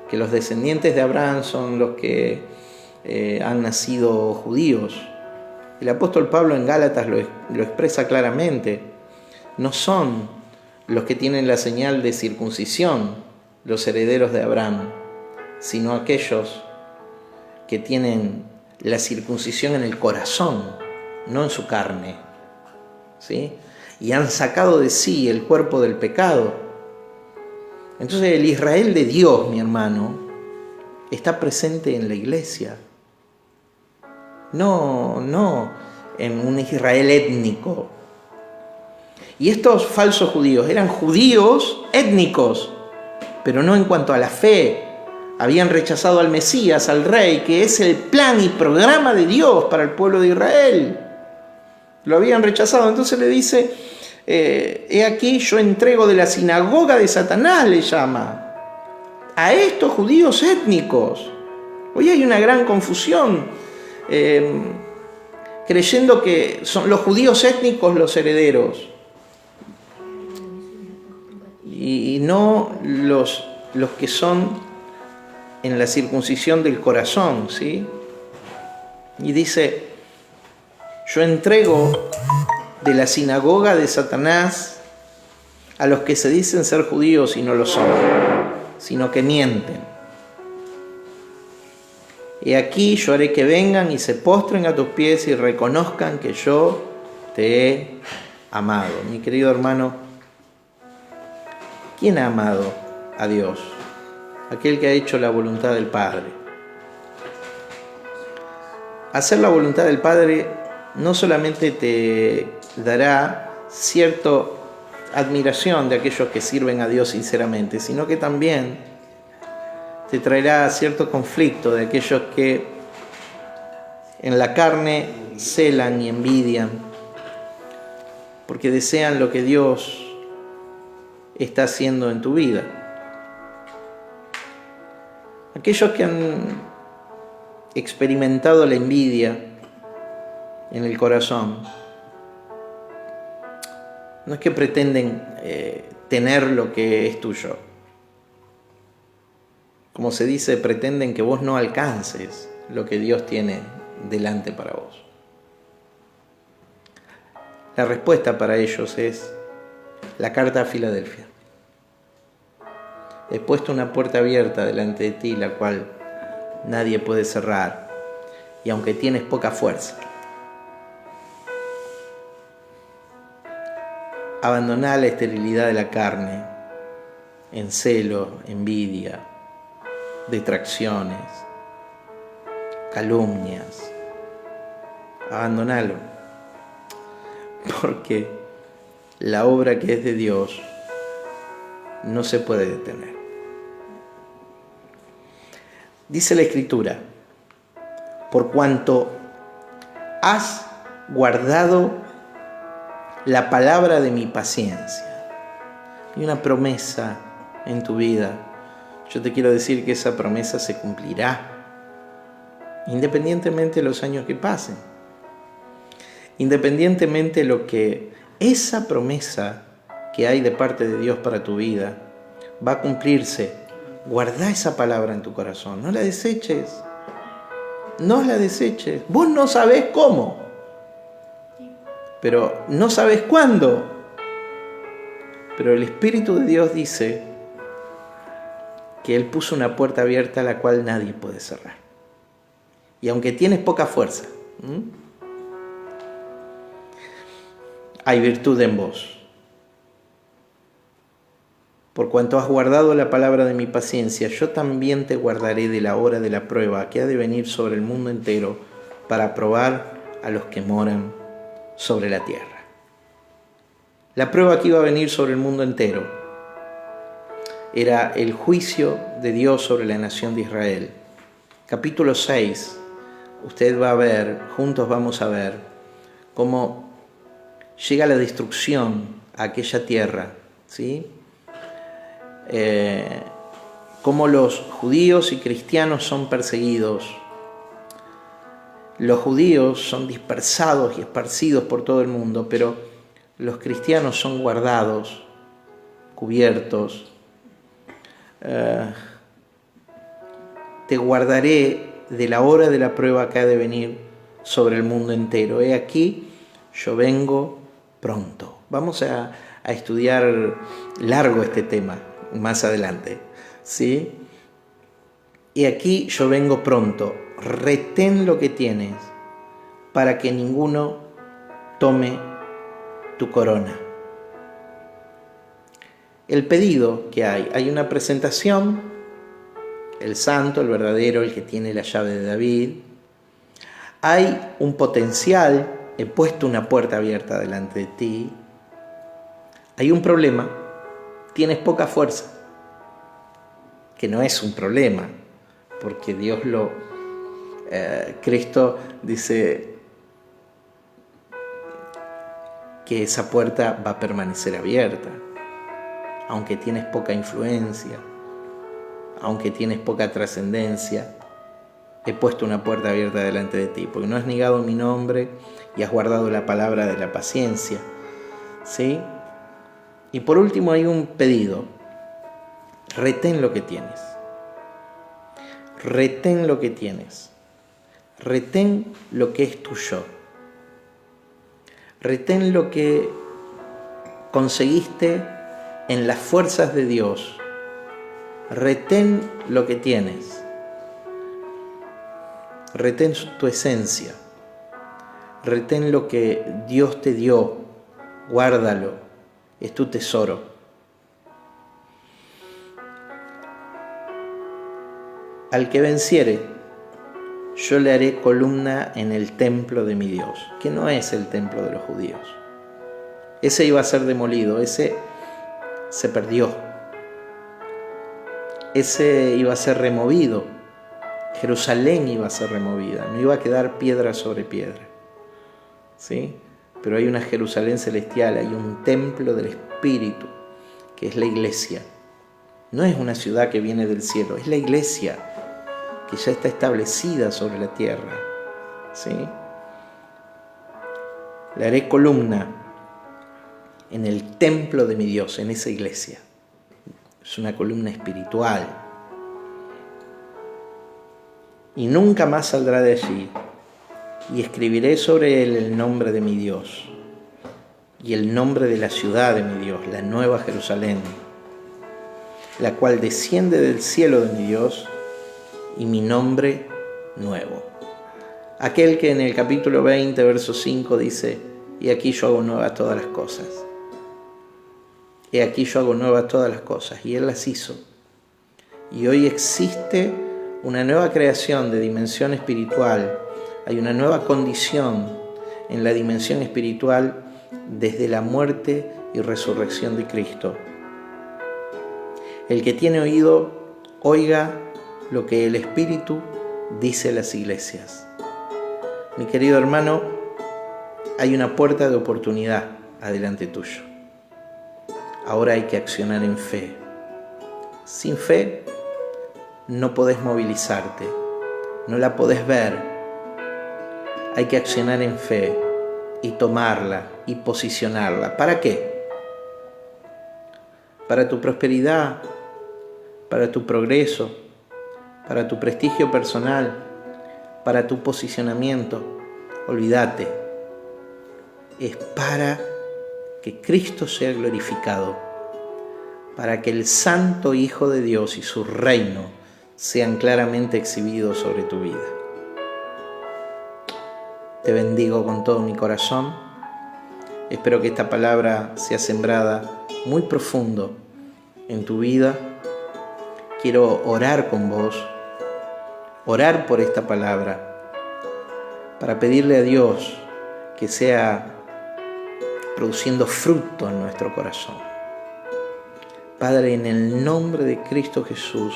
A: que los descendientes de Abraham son los que han nacido judíos. El apóstol Pablo en Gálatas lo expresa claramente: no son los que tienen la señal de circuncisión los herederos de Abraham, sino aquellos que tienen la circuncisión en el corazón, no en su carne, ¿sí? Y han sacado de sí el cuerpo del pecado. Entonces el Israel de Dios, mi hermano, está presente en la iglesia. No en un Israel étnico. Y estos falsos judíos eran judíos étnicos, pero no en cuanto a la fe. Habían rechazado al Mesías, al Rey, que es el plan y programa de Dios para el pueblo de Israel. Lo habían rechazado. Entonces le dice: he aquí yo entrego de la sinagoga de Satanás, le llama, a estos judíos étnicos. Hoy hay una gran confusión, creyendo que son los judíos étnicos los herederos y no los que son en la circuncisión del corazón, ¿sí? Y dice: yo entrego de la sinagoga de Satanás a los que se dicen ser judíos y no lo son, sino que mienten. Y aquí yo haré que vengan y se postren a tus pies y reconozcan que yo te he
B: amado. Mi querido hermano, ¿quién ha amado a Dios? Aquel que ha hecho la voluntad del Padre. Hacer la voluntad del Padre no solamente te dará cierta admiración de aquellos que sirven a Dios sinceramente, sino que también te traerá cierto conflicto de aquellos que en la carne celan y envidian, porque desean lo que Dios está haciendo en tu vida. Aquellos que han experimentado la envidia en el corazón, no es que pretenden tener lo que es tuyo. Como se dice, pretenden que vos no alcances lo que Dios tiene delante para vos. La respuesta para ellos es la carta a Filadelfia. He puesto una puerta abierta delante de ti, la cual nadie puede cerrar, y aunque tienes poca fuerza, abandoná la esterilidad de la carne en celo, envidia, detracciones, calumnias. Abandonalo, porque la obra que es de Dios no se puede detener. Dice la Escritura: por cuanto has guardado la palabra de mi paciencia. Hay una promesa en tu vida. Yo te quiero decir que esa promesa se cumplirá, independientemente de los años que pasen. Independientemente de lo que esa promesa que hay de parte de Dios para tu vida va a cumplirse. Guarda esa palabra en tu corazón. No la deseches. No la deseches. Vos no sabés cómo, pero no sabes cuándo. Pero el Espíritu de Dios dice que Él puso una puerta abierta a la cual nadie puede cerrar. Y aunque tienes poca fuerza, hay virtud en vos. Por cuanto has guardado la palabra de mi paciencia, yo también te guardaré de la hora de la prueba que ha de venir sobre el mundo entero para probar a los que moran sobre la tierra. La prueba que iba a venir sobre el mundo entero era el juicio de Dios sobre la nación de Israel. Capítulo 6, usted va a ver, juntos vamos a ver, cómo llega la destrucción a aquella tierra, ¿sí? Cómo los judíos y cristianos son perseguidos. Los judíos son dispersados y esparcidos por todo el mundo, pero los cristianos son guardados, cubiertos. Te guardaré de la hora de la prueba que ha de venir sobre el mundo entero. He aquí, yo vengo pronto. Vamos a estudiar largo este tema más adelante, ¿sí? Y aquí yo vengo pronto. Retén lo que tienes para que ninguno tome tu corona. El pedido que hay una presentación, el santo, el verdadero, el que tiene la llave de David. Hay un potencial, he puesto una puerta abierta delante de ti. Hay un problema, tienes poca fuerza, que no es un problema, porque Cristo dice que esa puerta va a permanecer abierta, aunque tienes poca influencia, aunque tienes poca trascendencia. He puesto una puerta abierta delante de ti, porque no has negado mi nombre y has guardado la palabra de la paciencia, ¿sí? Y por último hay un pedido. Retén lo que tienes. Retén lo que tienes. Retén lo que es tuyo. Retén lo que conseguiste en las fuerzas de Dios. Retén lo que tienes. Retén tu esencia. Retén lo que Dios te dio
A: guárdalo, es tu tesoro. Al que venciere, yo le haré columna en el templo de mi Dios, que no es el templo de los judíos. Ese iba a ser demolido, ese se perdió. Ese iba a ser removido. Jerusalén iba a ser removida, no iba a quedar piedra sobre piedra. ¿Sí? Pero hay una Jerusalén celestial, hay un templo del Espíritu, que es la iglesia. No es una ciudad que viene del cielo, es la iglesia que ya está establecida sobre la tierra. ¿Sí? Le haré columna en el templo de mi Dios, en esa iglesia. Es una columna espiritual. Y nunca más saldrá de allí. Y escribiré sobre él el nombre de mi Dios y el nombre de la ciudad de mi Dios, la nueva Jerusalén, la cual desciende del cielo de mi Dios, y mi nombre nuevo. Aquel que en el capítulo 20, verso 5 dice: y aquí yo hago nuevas todas las cosas. Y aquí yo hago nuevas todas las cosas. Y Él las hizo. Y hoy existe una nueva creación de dimensión espiritual. Hay una nueva condición en la dimensión espiritual desde la muerte y resurrección de Cristo. El que tiene oído, oiga lo que el Espíritu dice a las iglesias. Mi querido hermano, hay una puerta de oportunidad adelante tuyo. Ahora hay que accionar en fe. Sin fe no podés movilizarte, no la podés ver. Hay que accionar en fe y tomarla y posicionarla. ¿Para qué? Para tu prosperidad, para tu progreso, para tu prestigio personal, para tu posicionamiento. Olvídate. Es para que Cristo sea glorificado, para que el Santo Hijo de Dios y su reino sean claramente exhibidos sobre tu vida. Te bendigo con todo mi corazón. Espero que esta palabra sea sembrada muy profundo en tu vida. Quiero orar con vos, orar por esta palabra, para pedirle a Dios que sea produciendo fruto en nuestro corazón. Padre, en el nombre de Cristo Jesús,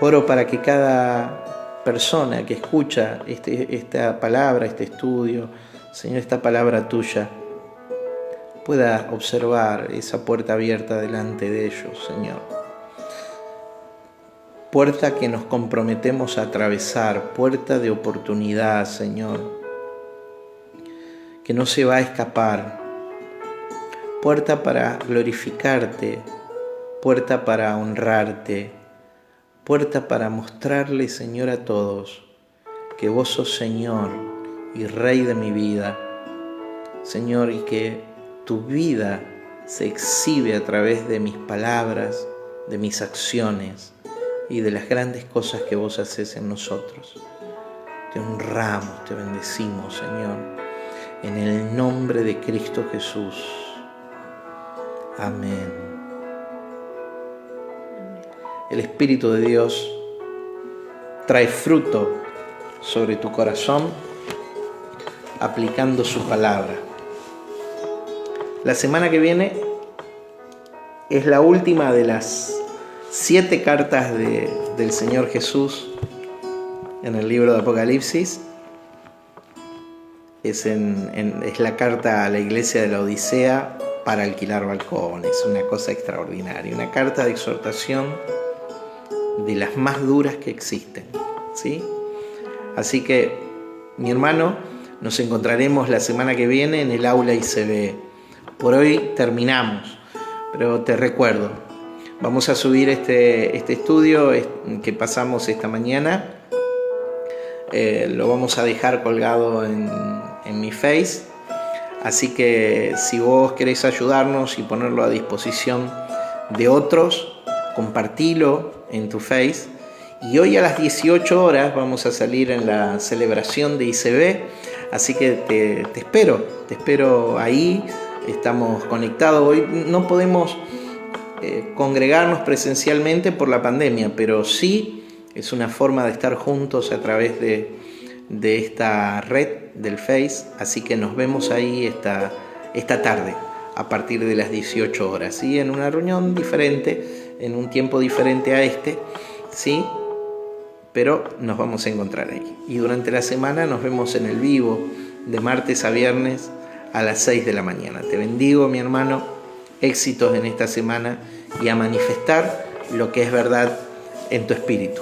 A: oro para que cada persona que escucha esta palabra, este estudio, Señor, esta palabra tuya, pueda observar esa puerta abierta delante de ellos, Señor. Puerta que nos comprometemos a atravesar, puerta de oportunidad, Señor, que no se va a escapar. Puerta para glorificarte, puerta para honrarte, puerta para mostrarle, Señor, a todos que vos sos Señor y Rey de mi vida, Señor, y que tu vida se exhibe a través de mis palabras, de mis acciones y de las grandes cosas que vos haces en nosotros. Te honramos, te bendecimos, Señor, en el nombre de Cristo Jesús. Amén. El Espíritu de Dios trae fruto sobre tu corazón aplicando su palabra. La semana que viene es la última de las 7 cartas del Señor Jesús en el libro de Apocalipsis. Es la carta a la iglesia de la Odisea para alquilar balcones, una cosa extraordinaria, una carta de exhortación de las más duras que existen, ¿sí? Así que, mi hermano, nos encontraremos la semana que viene en el aula ICB. Por hoy terminamos, pero te recuerdo, vamos a subir este estudio que pasamos esta mañana. Lo vamos a dejar colgado en mi Face. Así que si vos querés ayudarnos y ponerlo a disposición de otros, compartilo en tu Face. Y hoy a las 18 horas vamos a salir en la celebración de ICB Así que te espero ahí. Estamos conectados. Hoy no podemos congregarnos presencialmente por la pandemia, pero sí es una forma de estar juntos a través de esta red del Face. Así que nos vemos ahí esta tarde a partir de las 18 horas, ¿sí? En una reunión diferente, en un tiempo diferente a este, ¿sí? Pero nos vamos a encontrar ahí. Y durante la semana nos vemos en el vivo de martes a viernes a las 6 de la mañana. Te bendigo, mi hermano, éxitos en esta semana y a manifestar lo que es verdad en tu espíritu.